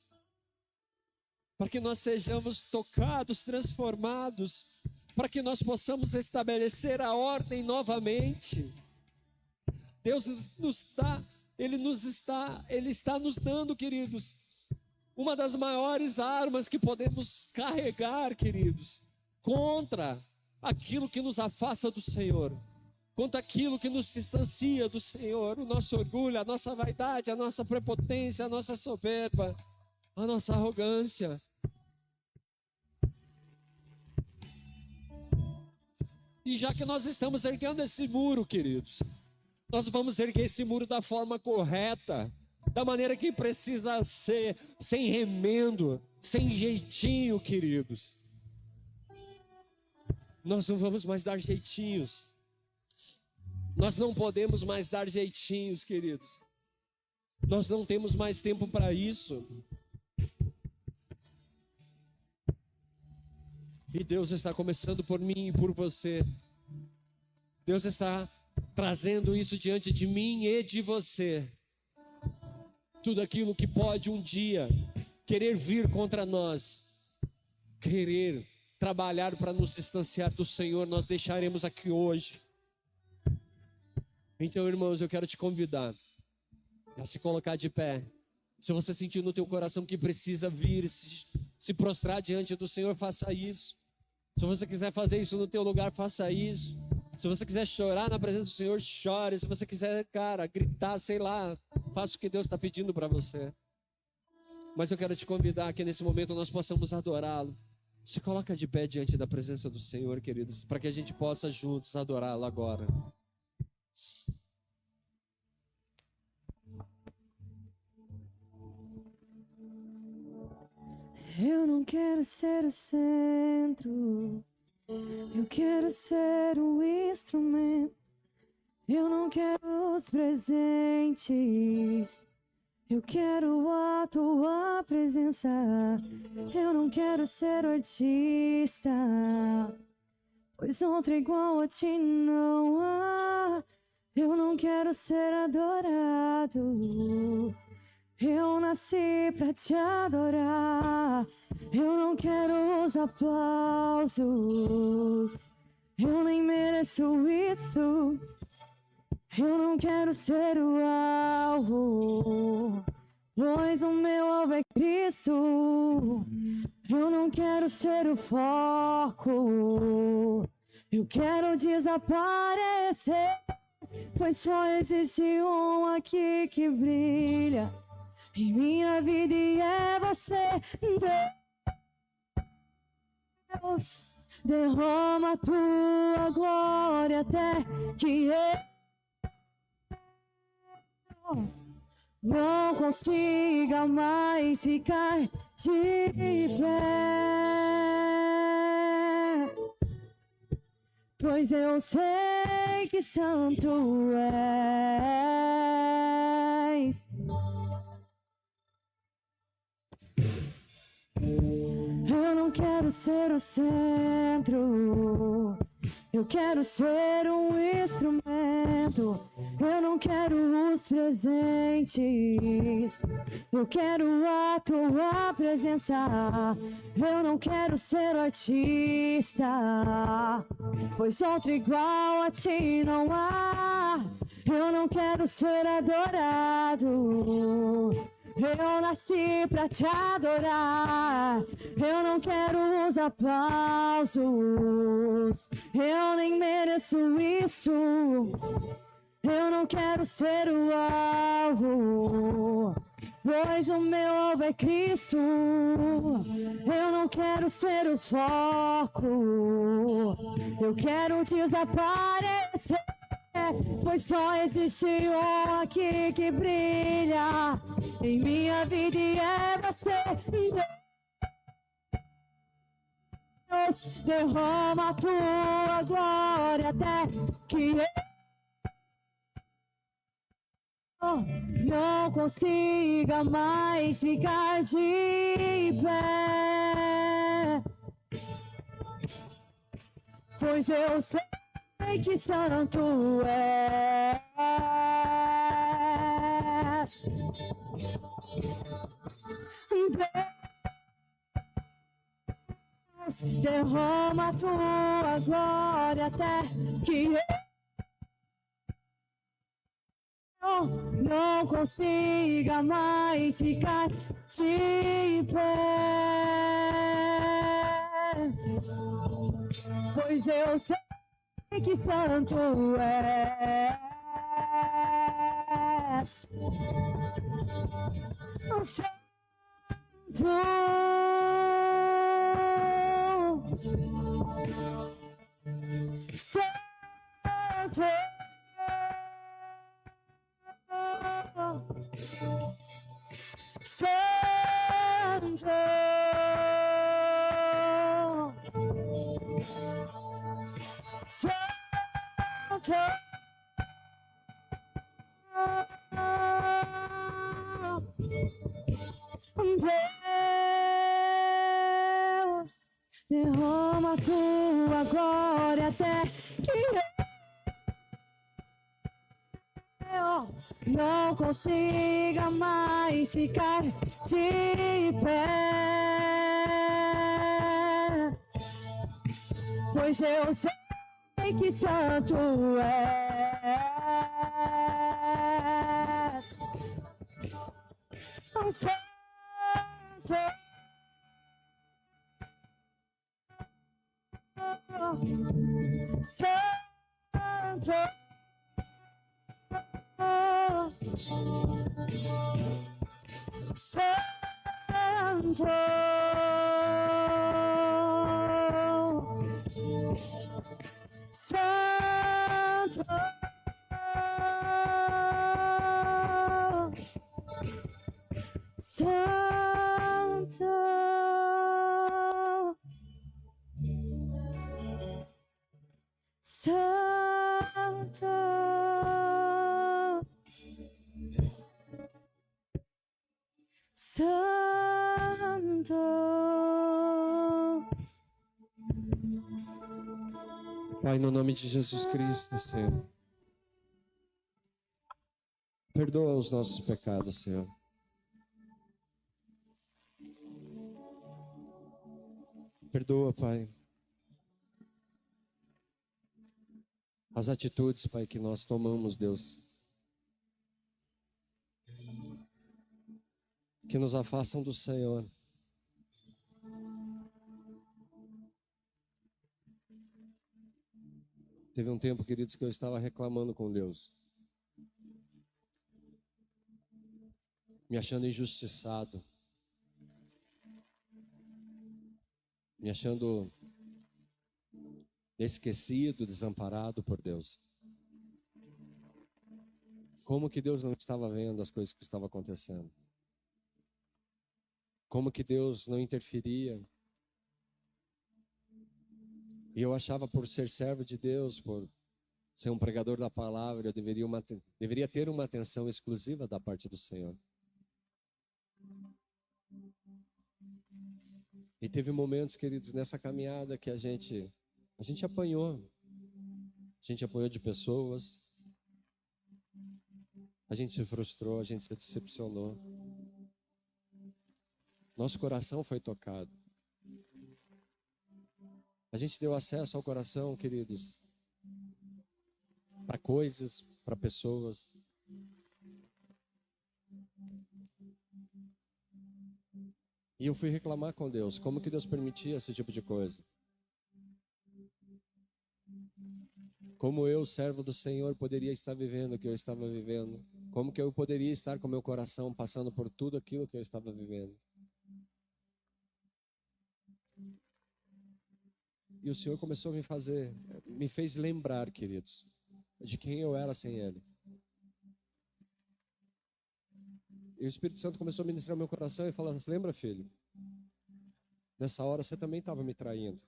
para que nós sejamos tocados, transformados, para que nós possamos estabelecer a ordem novamente. Deus nos dá, Ele está nos dando, queridos, uma das maiores armas que podemos carregar, queridos, contra aquilo que nos afasta do Senhor, contra aquilo que nos distancia do Senhor, o nosso orgulho, a nossa vaidade, a nossa prepotência, a nossa soberba, a nossa arrogância. E já que nós estamos erguendo esse muro, queridos, nós vamos erguer esse muro da forma correta, da maneira que precisa ser, sem remendo, sem jeitinho, queridos. Nós não vamos mais dar jeitinhos. Nós não podemos mais dar jeitinhos, queridos. Nós não temos mais tempo para isso. E Deus está começando por mim e por você. Deus está trazendo isso diante de mim e de você. Tudo aquilo que pode um dia querer vir contra nós, querer trabalhar para nos distanciar do Senhor, nós deixaremos aqui hoje. Então, irmãos, eu quero te convidar a se colocar de pé. Se você sentir no teu coração que precisa vir, se prostrar diante do Senhor, faça isso. Se você quiser fazer isso no teu lugar, faça isso. Se você quiser chorar na presença do Senhor, chore. Se você quiser, cara, gritar, sei lá, faça o que Deus está pedindo para você. Mas eu quero te convidar que nesse momento nós possamos adorá-lo. Se coloca de pé diante da presença do Senhor, queridos, para que a gente possa juntos adorá-lo agora. Eu não quero ser o centro, eu quero ser o instrumento. Eu não quero os presentes, eu quero a tua presença. Eu não quero ser artista, pois outra igual a ti não há. Eu não quero ser adorado, eu nasci pra te adorar. Eu não quero os aplausos, eu nem mereço isso. Eu não quero ser o alvo, pois o meu alvo é Cristo. Eu não quero ser o foco, eu quero desaparecer, pois só existe um aqui que brilha em minha vida e é você. Deus, derrama a tua glória até que eu não consiga mais ficar de pé, pois eu sei que santo és. Eu não quero ser o centro, eu Eu quero ser um instrumento, eu não quero os presentes. Eu quero a tua presença, eu não quero ser artista, pois outro igual a ti não há. Eu não quero ser adorado, eu nasci pra te adorar. Eu não quero os aplausos, eu nem mereço isso. Eu não quero ser o alvo, pois o meu alvo é Cristo. Eu não quero ser o foco, eu quero desaparecer, pois só existe um aqui que brilha em minha vida e é você. Deus, derrama a tua glória até que eu não consiga mais ficar de pé, pois eu sei que santo és. Deus, derrama a tua glória até que eu não consiga mais ficar de pé, pois eu sei que santo és. Santo, santo, santo, santo, Deus, derrama a tua glória até que eu não consiga mais ficar de pé, pois eu sei que santo és. Santo, santo, santo, santo, santo, santo, santo. Pai, no nome de Jesus Cristo, Senhor, perdoa os nossos pecados, Senhor. Perdoa, Pai, as atitudes, Pai, que nós tomamos, Deus, que nos afastam do Senhor. Teve um tempo, queridos, que eu estava reclamando com Deus, me achando injustiçado, me achando esquecido, desamparado por Deus. Como que Deus não estava vendo as coisas que estavam acontecendo? Como que Deus não interferia? E eu achava, por ser servo de Deus, por ser um pregador da palavra, eu deveria ter uma atenção exclusiva da parte do Senhor. E teve momentos, queridos, nessa caminhada que a gente apanhou. a gente apanhou de pessoas, a gente se frustrou, a gente se decepcionou. Nosso coração foi tocado. A gente deu acesso ao coração, queridos, para coisas, para pessoas. E eu fui reclamar com Deus, como que Deus permitia esse tipo de coisa? Como eu, servo do Senhor, poderia estar vivendo o que eu estava vivendo? Como que eu poderia estar com meu coração passando por tudo aquilo que eu estava vivendo? E o Senhor começou a me fez lembrar, queridos, de quem eu era sem Ele. E o Espírito Santo começou a ministrar meu coração e falar: lembra, filho? Nessa hora você também estava me traindo.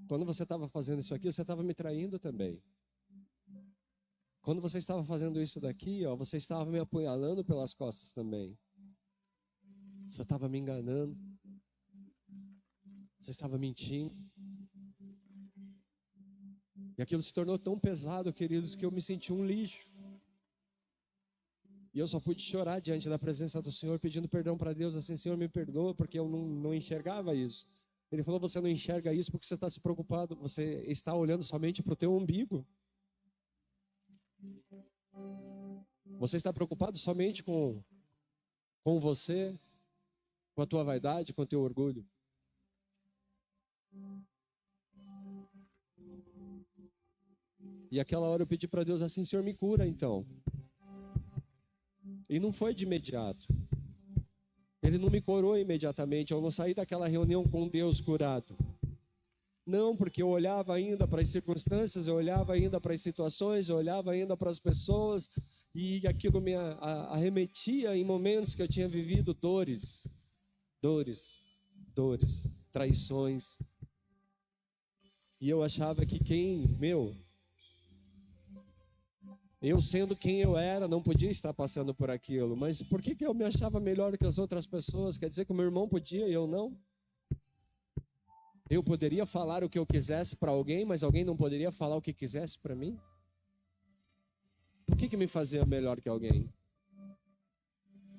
Quando você estava fazendo isso aqui, você estava me traindo também. Quando você estava fazendo isso daqui, ó, você estava me apunhalando pelas costas também. Você estava me enganando. Você estava mentindo. E aquilo se tornou tão pesado, queridos, que eu me senti um lixo. E eu só pude chorar diante da presença do Senhor, pedindo perdão para Deus, assim: Senhor, me perdoa, porque eu não enxergava isso. Ele falou: você não enxerga isso porque você está se preocupado, você está olhando somente para o teu umbigo. Você está preocupado somente com você, com a tua vaidade, com o teu orgulho. E aquela hora eu pedi para Deus assim: Senhor, me cura então. E não foi de imediato. Ele não me curou imediatamente. Eu não saí daquela reunião com Deus curado. Não, porque eu olhava ainda para as circunstâncias, eu olhava ainda para as situações, eu olhava ainda para as pessoas, e aquilo me arremetia em momentos que eu tinha vivido dores, traições. E eu achava que eu sendo quem eu era, não podia estar passando por aquilo. Mas por que eu me achava melhor que as outras pessoas? Quer dizer que o meu irmão podia e eu não? Eu poderia falar o que eu quisesse para alguém, mas alguém não poderia falar o que quisesse para mim? Por que me fazia melhor que alguém?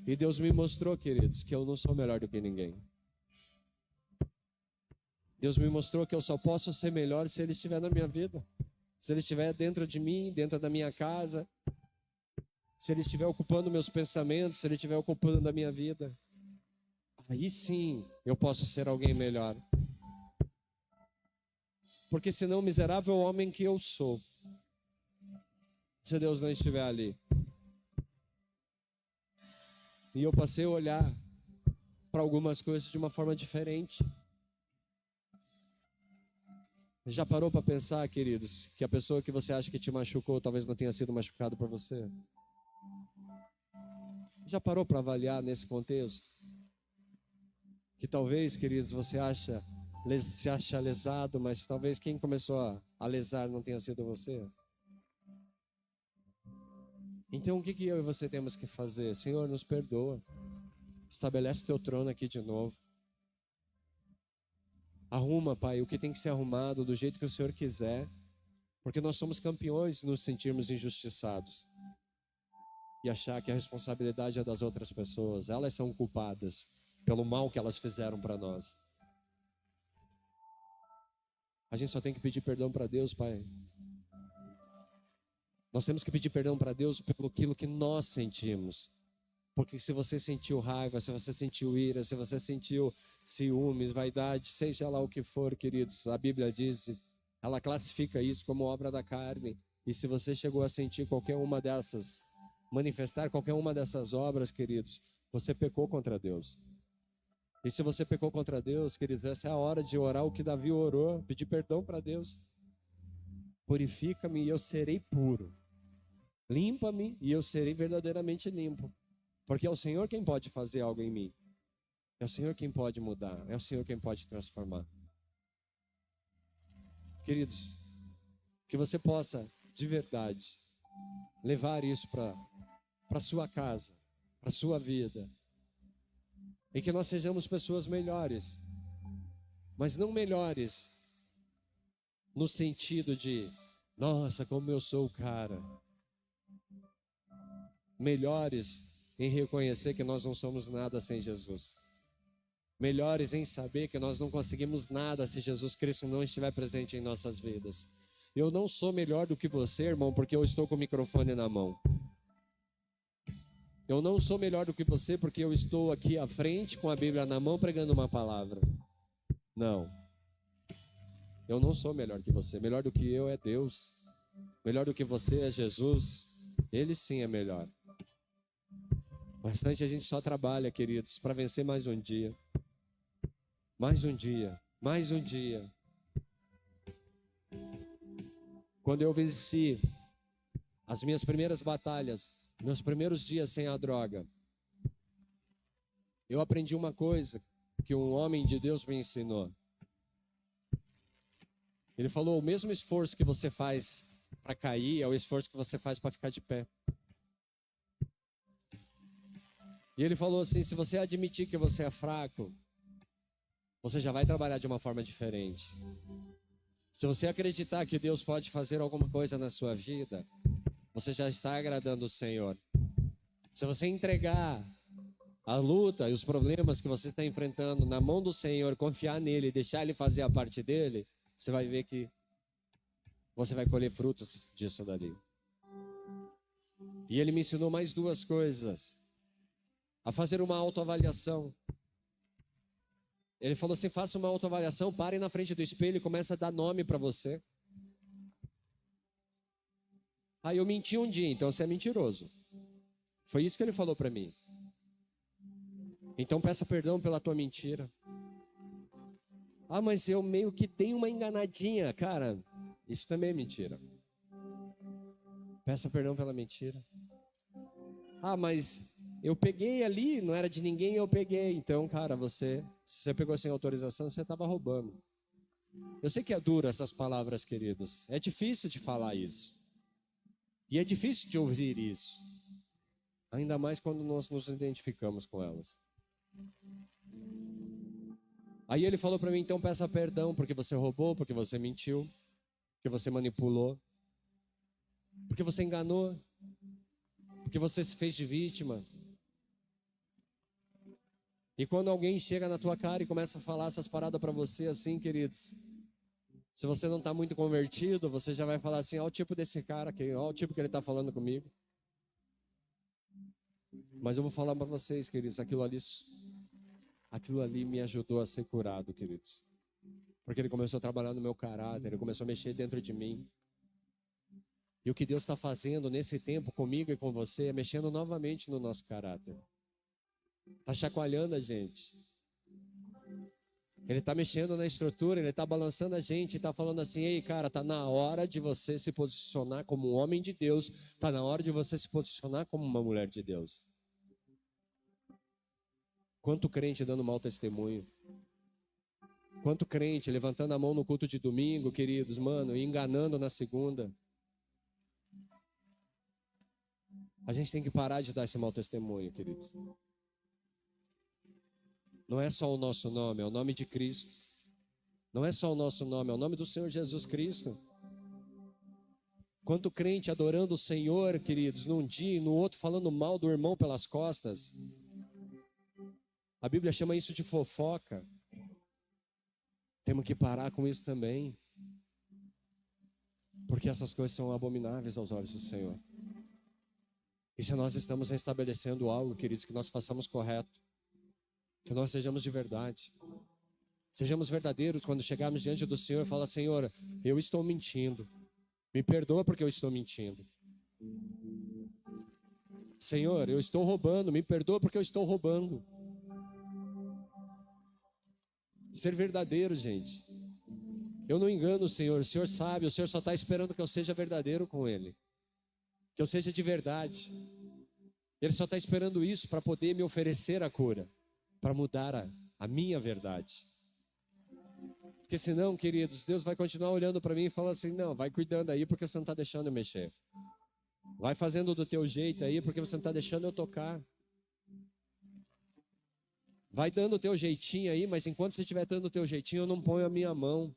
E Deus me mostrou, queridos, que eu não sou melhor do que ninguém. Deus me mostrou que eu só posso ser melhor se Ele estiver na minha vida. Se Ele estiver dentro de mim, dentro da minha casa, se Ele estiver ocupando meus pensamentos, se Ele estiver ocupando a minha vida, aí sim eu posso ser alguém melhor. Porque senão, miserável homem que eu sou, se Deus não estiver ali. E eu passei a olhar para algumas coisas de uma forma diferente. Já parou para pensar, queridos, que a pessoa que você acha que te machucou talvez não tenha sido machucado por você? Já parou para avaliar nesse contexto? Que talvez, queridos, você se acha lesado, mas talvez quem começou a lesar não tenha sido você? Então o que eu e você temos que fazer? Senhor, nos perdoa. Estabelece o teu trono aqui de novo. Arruma, Pai, o que tem que ser arrumado do jeito que o Senhor quiser, porque nós somos campeões nos sentirmos injustiçados e achar que a responsabilidade é das outras pessoas. Elas são culpadas pelo mal que elas fizeram para nós. A gente só tem que pedir perdão para Deus, Pai. Nós temos que pedir perdão para Deus pelo aquilo que nós sentimos. Porque se você sentiu raiva, se você sentiu ira, se você sentiu ciúmes, vaidade, seja lá o que for, queridos, a Bíblia diz, ela classifica isso como obra da carne. E se você chegou a sentir qualquer uma dessas, manifestar qualquer uma dessas obras, queridos, você pecou contra Deus. E se você pecou contra Deus, queridos, essa é a hora de orar o que Davi orou, pedir perdão para Deus. Purifica-me e eu serei puro. Limpa-me e eu serei verdadeiramente limpo. Porque é o Senhor quem pode fazer algo em mim. É o Senhor quem pode mudar. É o Senhor quem pode transformar. Queridos, que você possa, de verdade, levar isso para a sua casa, para a sua vida. E que nós sejamos pessoas melhores. Mas não melhores no sentido de, nossa, como eu sou o cara. Melhores em reconhecer que nós não somos nada sem Jesus. Melhores em saber que nós não conseguimos nada se Jesus Cristo não estiver presente em nossas vidas. Eu não sou melhor do que você, irmão, porque eu estou com o microfone na mão. Eu não sou melhor do que você porque eu estou aqui à frente com a Bíblia na mão pregando uma palavra. Não. Eu não sou melhor que você. Melhor do que eu é Deus. Melhor do que você é Jesus. Ele sim é melhor. O restante a gente só trabalha, queridos, para vencer mais um dia. Mais um dia. Mais um dia. Quando eu venci as minhas primeiras batalhas, meus primeiros dias sem a droga, eu aprendi uma coisa que um homem de Deus me ensinou. Ele falou, o mesmo esforço que você faz para cair é o esforço que você faz para ficar de pé. E ele falou assim, se você admitir que você é fraco, você já vai trabalhar de uma forma diferente. Se você acreditar que Deus pode fazer alguma coisa na sua vida, você já está agradando o Senhor. Se você entregar a luta e os problemas que você está enfrentando na mão do Senhor, confiar nele e deixar ele fazer a parte dele, você vai ver que você vai colher frutos disso dali. E ele me ensinou mais duas coisas. A fazer uma autoavaliação. Ele falou assim, faça uma autoavaliação, pare na frente do espelho e comece a dar nome para você. Ah, eu menti um dia, então você é mentiroso. Foi isso que ele falou para mim. Então peça perdão pela tua mentira. Ah, mas eu meio que dei uma enganadinha. Cara, isso também é mentira. Peça perdão pela mentira. Ah, mas eu peguei ali, não era de ninguém, eu peguei. Então, cara, se você pegou sem autorização, você estava roubando. Eu sei que é duro essas palavras, queridos. É difícil de falar isso. E é difícil de ouvir isso. Ainda mais quando nós nos identificamos com elas. Aí ele falou para mim, então peça perdão porque você roubou, porque você mentiu, porque você manipulou, porque você enganou, porque você se fez de vítima. E quando alguém chega na tua cara e começa a falar essas paradas para você assim, queridos, se você não está muito convertido, você já vai falar assim, olha o tipo desse cara aqui, olha o tipo que ele está falando comigo. Mas eu vou falar para vocês, queridos, aquilo ali me ajudou a ser curado, queridos. Porque ele começou a trabalhar no meu caráter, ele começou a mexer dentro de mim. E o que Deus está fazendo nesse tempo comigo e com você é mexendo novamente no nosso caráter. Está chacoalhando a gente. Ele está mexendo na estrutura, ele está balançando a gente, está falando assim, ei cara, está na hora de você se posicionar como um homem de Deus, está na hora de você se posicionar como uma mulher de Deus. Quanto crente dando mau testemunho. Quanto crente levantando a mão no culto de domingo, queridos, mano, e enganando na segunda. A gente tem que parar de dar esse mau testemunho, queridos. Não é só o nosso nome, é o nome de Cristo. Não é só o nosso nome, é o nome do Senhor Jesus Cristo. Quanto crente adorando o Senhor, queridos, num dia e no outro falando mal do irmão pelas costas. A Bíblia chama isso de fofoca. Temos que parar com isso também. Porque essas coisas são abomináveis aos olhos do Senhor. E se nós estamos estabelecendo algo, queridos, que nós façamos correto. Que nós sejamos de verdade. Sejamos verdadeiros quando chegarmos diante do Senhor e falar, Senhor, eu estou mentindo. Me perdoa porque eu estou mentindo. Senhor, eu estou roubando. Me perdoa porque eu estou roubando. Ser verdadeiro, gente. Eu não engano o Senhor sabe, o Senhor só está esperando que eu seja verdadeiro com Ele. Que eu seja de verdade. Ele só está esperando isso para poder me oferecer a cura. Para mudar a minha verdade. Porque senão, queridos, Deus vai continuar olhando para mim e falar assim, não, vai cuidando aí porque você não está deixando eu mexer. Vai fazendo do teu jeito aí porque você não está deixando eu tocar. Vai dando o teu jeitinho aí, mas enquanto você estiver dando o teu jeitinho, eu não ponho a minha mão.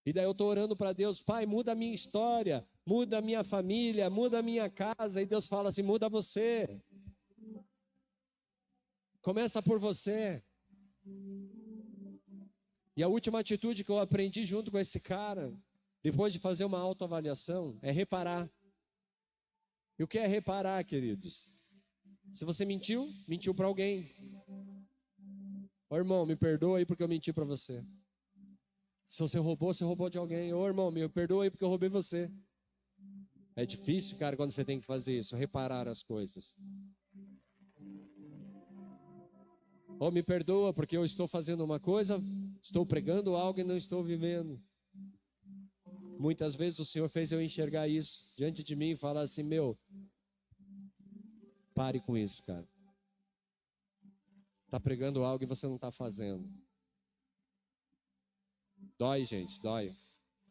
E daí eu estou orando para Deus, Pai, muda a minha história, muda a minha família, muda a minha casa. E Deus fala assim, muda você. Começa por você. E a última atitude que eu aprendi junto com esse cara, depois de fazer uma autoavaliação, é reparar. E o que é reparar, queridos? Se você mentiu, mentiu para alguém. Ô irmão, me perdoa aí porque eu menti para você. Se você roubou de alguém. Ô irmão, me perdoa aí porque eu roubei você. É difícil, cara, quando você tem que fazer isso, reparar as coisas. Ou me perdoa porque eu estou fazendo uma coisa, estou pregando algo e não estou vivendo. Muitas vezes o Senhor fez eu enxergar isso diante de mim e falar assim, meu, pare com isso, cara. Está pregando algo e você não está fazendo. Dói, gente, dói.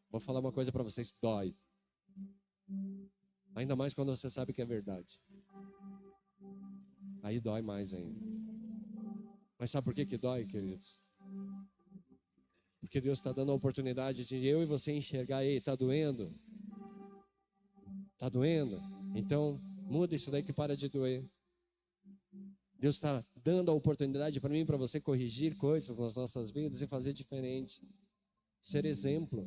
Vou falar uma coisa para vocês, dói. Ainda mais quando você sabe que é verdade. Aí dói mais ainda. Mas sabe por que dói, queridos? Porque Deus está dando a oportunidade de eu e você enxergar, ei, está doendo? Está doendo? Então, muda isso daí que para de doer. Deus está dando a oportunidade para mim e para você corrigir coisas nas nossas vidas e fazer diferente. Ser exemplo.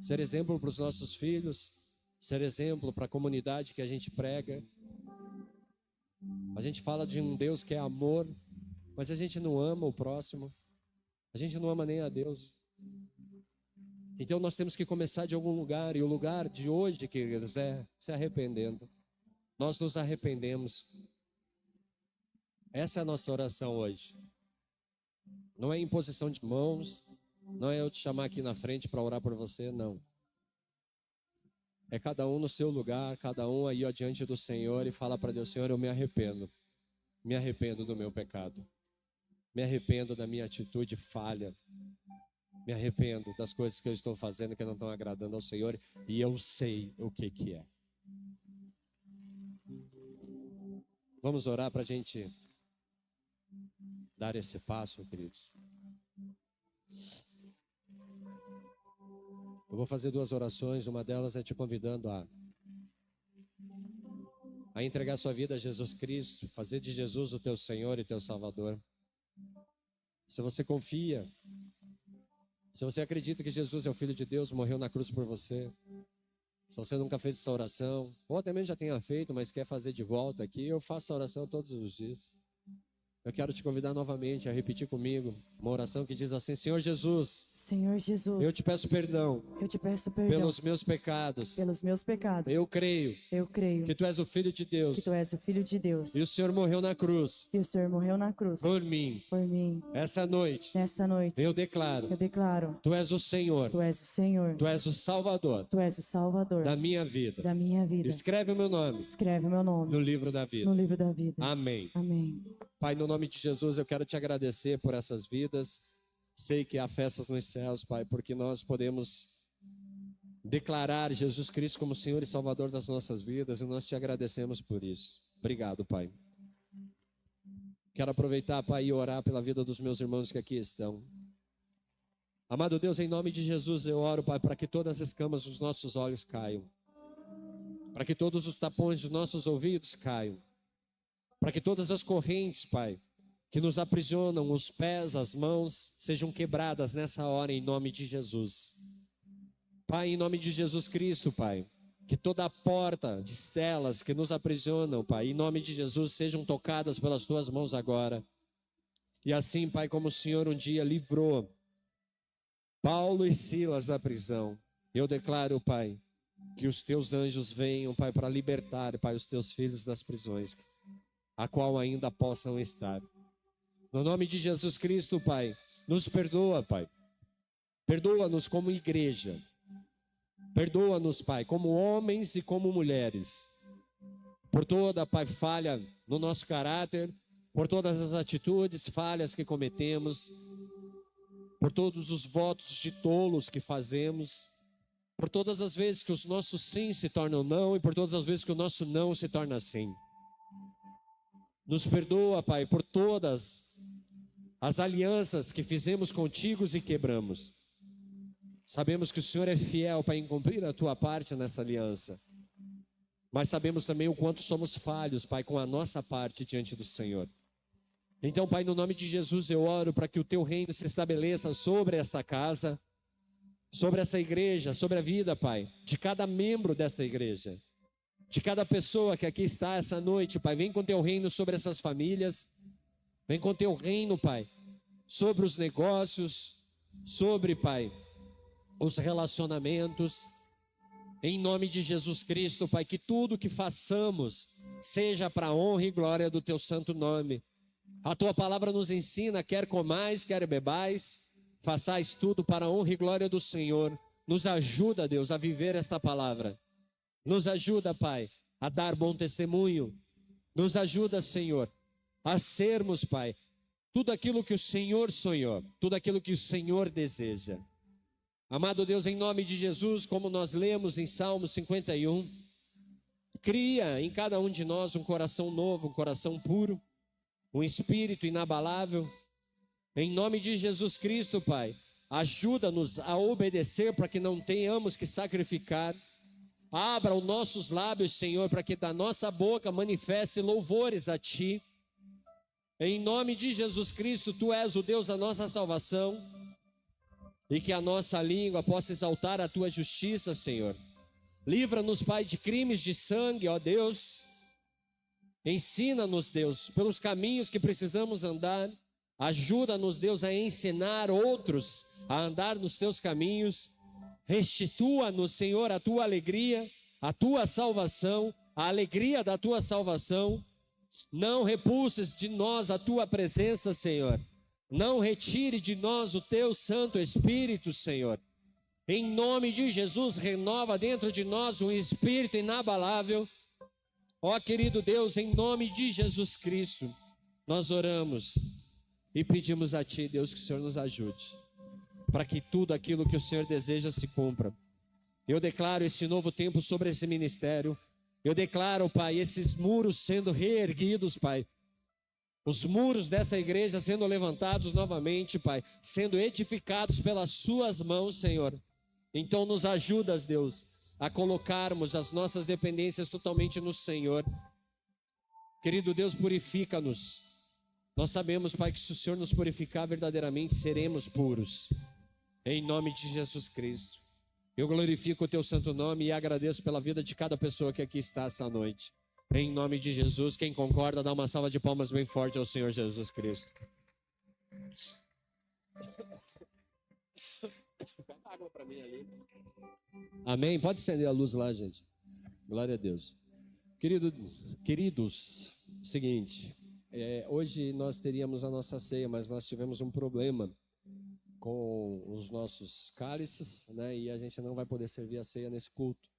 Ser exemplo para os nossos filhos. Ser exemplo para a comunidade que a gente prega. A gente fala de um Deus que é amor, mas a gente não ama o próximo. A gente não ama nem a Deus. Então nós temos que começar de algum lugar. E o lugar de hoje, queridos, é se arrependendo. Nós nos arrependemos. Essa é a nossa oração hoje. Não é imposição de mãos. Não é eu te chamar aqui na frente para orar por você, não. É cada um no seu lugar, cada um aí ó, diante do Senhor e fala para Deus, Senhor, eu me arrependo. Me arrependo do meu pecado. Me arrependo da minha atitude falha. Me arrependo das coisas que eu estou fazendo que não estão agradando ao Senhor. E eu sei o que é. Vamos orar para a gente dar esse passo, queridos. Eu vou fazer 2 orações. Uma delas é te convidando a entregar sua vida a Jesus Cristo. Fazer de Jesus o teu Senhor e teu Salvador. Se você confia, se você acredita que Jesus é o Filho de Deus, morreu na cruz por você, se você nunca fez essa oração, ou até mesmo já tenha feito, mas quer fazer de volta aqui, eu faço essa oração todos os dias. Eu quero te convidar novamente a repetir comigo uma oração que diz assim, Senhor Jesus, eu te peço perdão, pelos meus pecados, eu creio que Tu és o Filho de Deus, e o Senhor morreu na cruz, por mim. Essa noite, eu declaro, Tu és o Senhor, Tu és o Salvador, da minha vida. Escreve o meu nome, no livro da vida. Amém. Pai, no nome de Jesus, eu quero te agradecer por essas vidas. Sei que há festas nos céus, Pai, porque nós podemos declarar Jesus Cristo como Senhor e Salvador das nossas vidas e nós te agradecemos por isso. Obrigado, Pai. Quero aproveitar, Pai, e orar pela vida dos meus irmãos que aqui estão. Amado Deus, em nome de Jesus, eu oro, Pai, para que todas as escamas dos nossos olhos caiam, para que todos os tapões dos nossos ouvidos caiam, para que todas as correntes, Pai, que nos aprisionam, os pés, as mãos, sejam quebradas nessa hora em nome de Jesus. Pai, em nome de Jesus Cristo, Pai, que toda a porta de celas que nos aprisionam, Pai, em nome de Jesus, sejam tocadas pelas Tuas mãos agora. E assim, Pai, como o Senhor um dia livrou Paulo e Silas da prisão, eu declaro, Pai, que os Teus anjos venham, Pai, para libertar, Pai, os Teus filhos das prisões, a qual ainda possam estar. No nome de Jesus Cristo, Pai, nos perdoa, Pai. Perdoa-nos como igreja. Perdoa-nos, Pai, como homens e como mulheres. Por toda, Pai, falha no nosso caráter, por todas as atitudes, falhas que cometemos, por todos os votos de tolos que fazemos, por todas as vezes que os nossos sim se tornam não e por todas as vezes que o nosso não se torna sim. Nos perdoa, Pai, por todas as alianças que fizemos contigo e quebramos. Sabemos que o Senhor é fiel para cumprir a tua parte nessa aliança. Mas sabemos também o quanto somos falhos, Pai, com a nossa parte diante do Senhor. Então, Pai, no nome de Jesus eu oro para que o teu reino se estabeleça sobre essa casa, sobre essa igreja, sobre a vida, Pai, de cada membro desta igreja, de cada pessoa que aqui está essa noite, Pai. Vem com teu reino sobre essas famílias, vem com teu reino, Pai, sobre os negócios, sobre, Pai, os relacionamentos. Em nome de Jesus Cristo, Pai, que tudo que façamos seja para a honra e glória do teu santo nome. A tua palavra nos ensina, quer comais, quer bebais, façais tudo para a honra e glória do Senhor. Nos ajuda, Deus, a viver esta palavra. Nos ajuda, Pai, a dar bom testemunho. Nos ajuda, Senhor, a sermos, Pai, tudo aquilo que o Senhor sonhou, tudo aquilo que o Senhor deseja. Amado Deus, em nome de Jesus, como nós lemos em Salmo 51, cria em cada um de nós um coração novo, um coração puro, um espírito inabalável. Em nome de Jesus Cristo, Pai, ajuda-nos a obedecer para que não tenhamos que sacrificar. Abra os nossos lábios, Senhor, para que da nossa boca manifeste louvores a Ti. Em nome de Jesus Cristo, Tu és o Deus da nossa salvação. E que a nossa língua possa exaltar a Tua justiça, Senhor. Livra-nos, Pai, de crimes de sangue, ó Deus. Ensina-nos, Deus, pelos caminhos que precisamos andar. Ajuda-nos, Deus, a ensinar outros a andar nos Teus caminhos. Restitua-nos, Senhor, a Tua alegria, a Tua salvação, a alegria da Tua salvação. Não repulses de nós a Tua presença, Senhor. Não retire de nós o Teu Santo Espírito, Senhor. Em nome de Jesus, renova dentro de nós um espírito inabalável. Ó querido Deus, em nome de Jesus Cristo, nós oramos e pedimos a Ti, Deus, que o Senhor nos ajude, para que tudo aquilo que o Senhor deseja se cumpra. Eu declaro esse novo tempo sobre esse ministério. Eu declaro, Pai, esses muros sendo reerguidos, Pai. Os muros dessa igreja sendo levantados novamente, Pai, sendo edificados pelas Suas mãos, Senhor. Então nos ajudas, Deus, a colocarmos as nossas dependências totalmente no Senhor. Querido Deus, purifica-nos. Nós sabemos, Pai, que se o Senhor nos purificar verdadeiramente, seremos puros. Em nome de Jesus Cristo. Eu glorifico o Teu santo nome e agradeço pela vida de cada pessoa que aqui está essa noite. Em nome de Jesus, quem concorda, dá uma salva de palmas bem forte ao Senhor Jesus Cristo. Água para mim ali. Amém? Pode acender a luz lá, gente. Glória a Deus. Queridos, seguinte, hoje nós teríamos a nossa ceia, mas nós tivemos um problema com os nossos cálices, né? E a gente não vai poder servir a ceia nesse culto.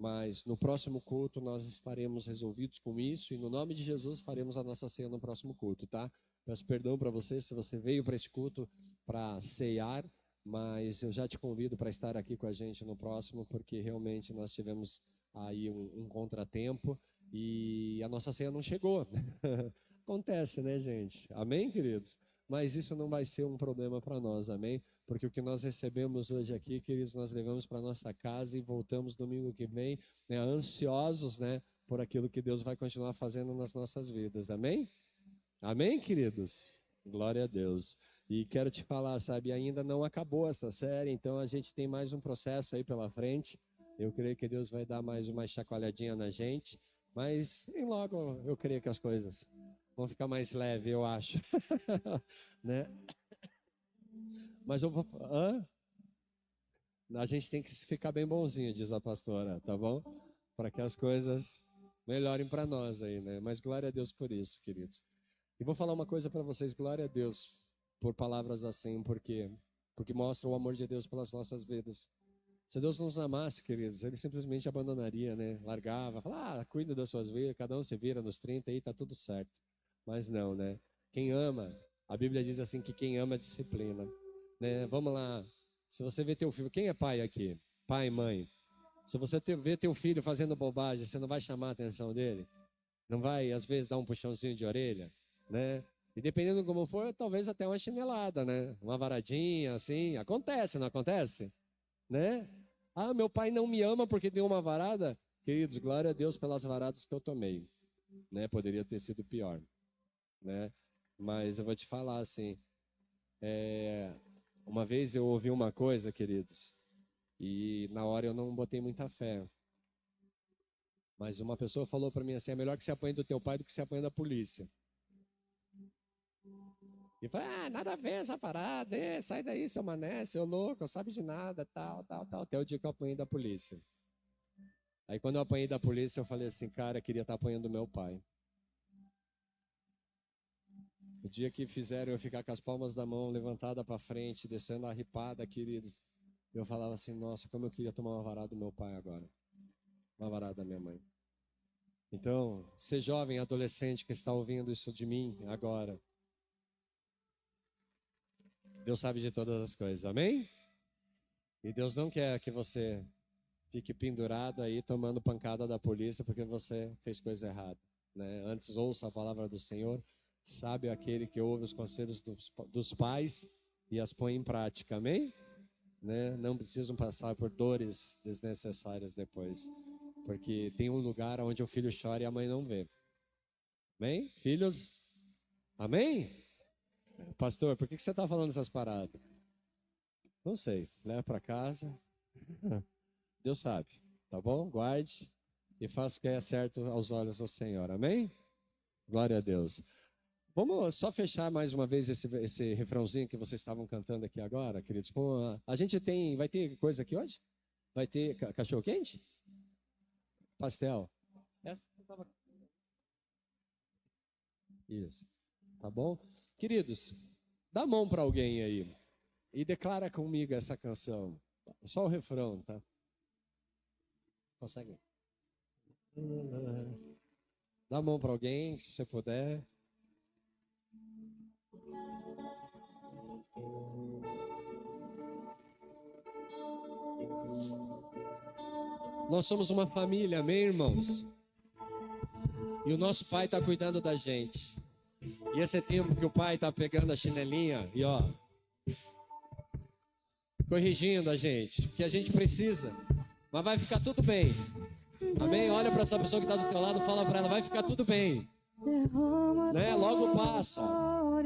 Mas no próximo culto nós estaremos resolvidos com isso e no nome de Jesus faremos a nossa ceia no próximo culto, tá? Peço perdão para você se você veio para esse culto para ceiar, mas eu já te convido para estar aqui com a gente no próximo, porque realmente nós tivemos aí um contratempo e a nossa ceia não chegou. Acontece, né, gente? Amém, queridos? Mas isso não vai ser um problema para nós, amém? Porque o que nós recebemos hoje aqui, queridos, nós levamos para nossa casa e voltamos domingo que vem, né, ansiosos, né, por aquilo que Deus vai continuar fazendo nas nossas vidas, amém? Amém, queridos? Glória a Deus. E quero te falar, sabe, ainda não acabou essa série, então a gente tem mais um processo aí pela frente. Eu creio que Deus vai dar mais uma chacoalhadinha na gente, mas em logo eu creio que as coisas vão ficar mais leves, eu acho. Né? Mas eu vou... A gente tem que ficar bem bonzinho, diz a pastora, tá bom? Para que as coisas melhorem para nós aí, né? Mas glória a Deus por isso, queridos. E vou falar uma coisa para vocês, glória a Deus por palavras assim, porque mostra o amor de Deus pelas nossas vidas. Se Deus nos amasse, queridos, Ele simplesmente abandonaria, né? Largava, falava, cuida das suas vidas, cada um se vira nos 30 aí, tá tudo certo. Mas não, né? Quem ama, a Bíblia diz assim que quem ama disciplina, né? Vamos lá, se você vê teu filho, quem é pai aqui? Pai e mãe. Se você vê teu filho fazendo bobagem, você não vai chamar a atenção dele? Não vai, às vezes, dar um puxãozinho de orelha, né? E dependendo como for, talvez até uma chinelada, né? Uma varadinha, assim, acontece, não acontece? né? Ah, meu pai não me ama porque deu uma varada. Queridos, glória a Deus pelas varadas que eu tomei, né? Poderia ter sido pior, né? Mas eu vou te falar assim, uma vez eu ouvi uma coisa, queridos, e na hora eu não botei muita fé. Mas uma pessoa falou para mim assim, é melhor que você apanhe do teu pai do que você apanhe da polícia. E eu falei, nada a ver essa parada, sai daí, seu mané, seu louco, não sabe de nada, tal. Até o dia que eu apanhei da polícia. Aí quando eu apanhei da polícia, eu falei assim, cara, eu queria estar apanhando do meu pai. O dia que fizeram eu ficar com as palmas da mão levantada para frente, descendo a ripada, queridos, eu falava assim, nossa, como eu queria tomar uma varada do meu pai agora. Uma varada da minha mãe. Então, você jovem, adolescente que está ouvindo isso de mim agora, Deus sabe de todas as coisas, amém? E Deus não quer que você fique pendurado aí tomando pancada da polícia porque você fez coisa errada, né? Antes ouça a palavra do Senhor, sabe aquele que ouve os conselhos dos pais e as põe em prática, amém? Né? Não precisam passar por dores desnecessárias depois, porque tem um lugar onde o filho chora e a mãe não vê, amém? Filhos, amém? Pastor, por que você está falando essas paradas? Não sei, leva para casa, Deus sabe, tá bom? Guarde e faça o que é certo aos olhos do Senhor, amém? Glória a Deus. Vamos só fechar mais uma vez esse refrãozinho que vocês estavam cantando aqui agora, queridos. A gente vai ter coisa aqui hoje? Vai ter cachorro quente? Pastel? Isso, tá bom? Queridos, dá a mão para alguém aí e declara comigo essa canção. Só o refrão, tá? Consegue? Dá a mão para alguém, se você puder. Nós somos uma família, amém, irmãos? E o nosso pai está cuidando da gente. E esse tempo que o pai está pegando a chinelinha e ó, corrigindo a gente, porque a gente precisa, mas vai ficar tudo bem, amém? Olha para essa pessoa que está do teu lado, fala para ela, vai ficar tudo bem, né? Logo passa.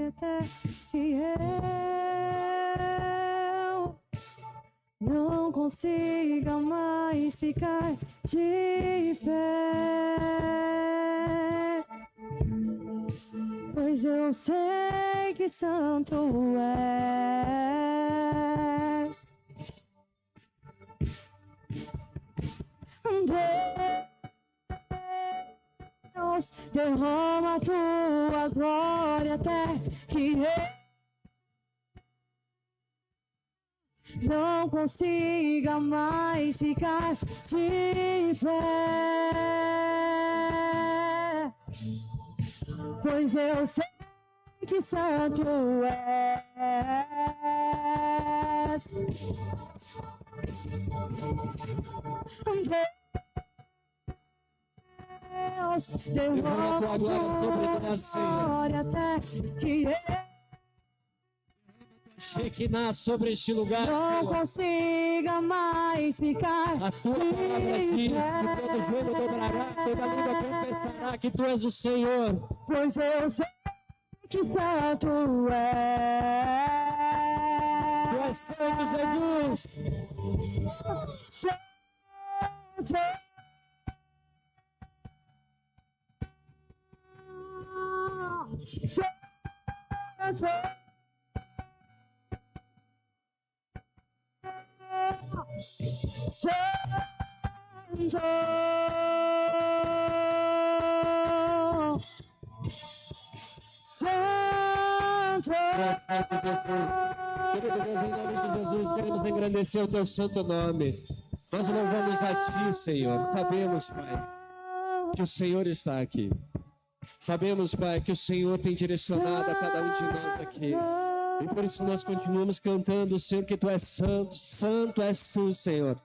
Até que eu não consiga mais ficar de pé, pois eu sei que santo és. Deus, derrama a tua glória até que eu não consiga mais ficar de pé, pois eu sei que santo és. Deus, derrama a tua glória até que eu Shekinah sobre este lugar, não Senhor. consiga mais ficar A tua palavra diz que todo joelho dobrará, toda língua confessará que tu és o Senhor. pois eu sei que santo és. Tu és santo, Jesus. Santo. Santo. Santo. Querido Deus, em nome de Jesus, queremos engrandecer o teu santo nome. Nós louvamos a ti, Senhor. Sabemos, Pai, que o Senhor está aqui. Sabemos, Pai, que o Senhor tem direcionado a cada um de nós aqui. E por isso nós continuamos cantando, Senhor, que tu és santo, santo és tu, Senhor.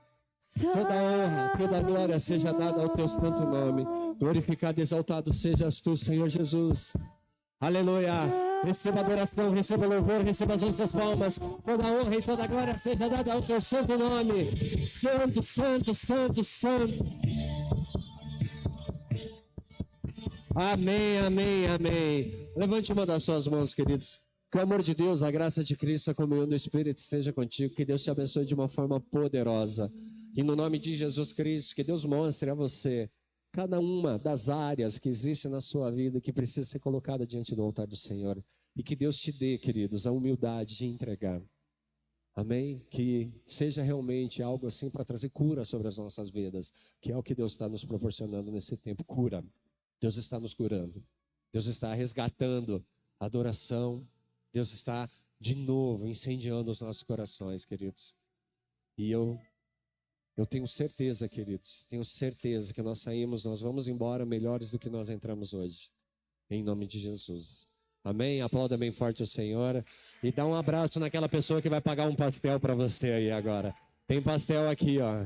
Toda honra, toda glória seja dada ao teu santo nome. Glorificado e exaltado sejas tu, Senhor Jesus. Aleluia. Receba adoração, receba louvor, receba as nossas palmas. Toda honra e toda glória seja dada ao teu santo nome. Santo, santo, santo, santo. Amém, amém, amém. Levante uma das suas mãos, queridos. Que o amor de Deus, a graça de Cristo, a comunhão do Espírito esteja contigo. Que Deus te abençoe de uma forma poderosa. E no nome de Jesus Cristo, que Deus mostre a você cada uma das áreas que existe na sua vida que precisa ser colocada diante do altar do Senhor. E que Deus te dê, queridos, a humildade de entregar. Amém? Que seja realmente algo assim para trazer cura sobre as nossas vidas, que é o que Deus está nos proporcionando nesse tempo. Cura. Deus está nos curando. Deus está resgatando a adoração. Deus está de novo incendiando os nossos corações, queridos. E eu tenho certeza, queridos, tenho certeza que nós vamos embora melhores do que nós entramos hoje. Em nome de Jesus. Amém? Aplauda bem forte o Senhor. E dá um abraço naquela pessoa que vai pagar um pastel para você aí agora. Tem pastel aqui, ó.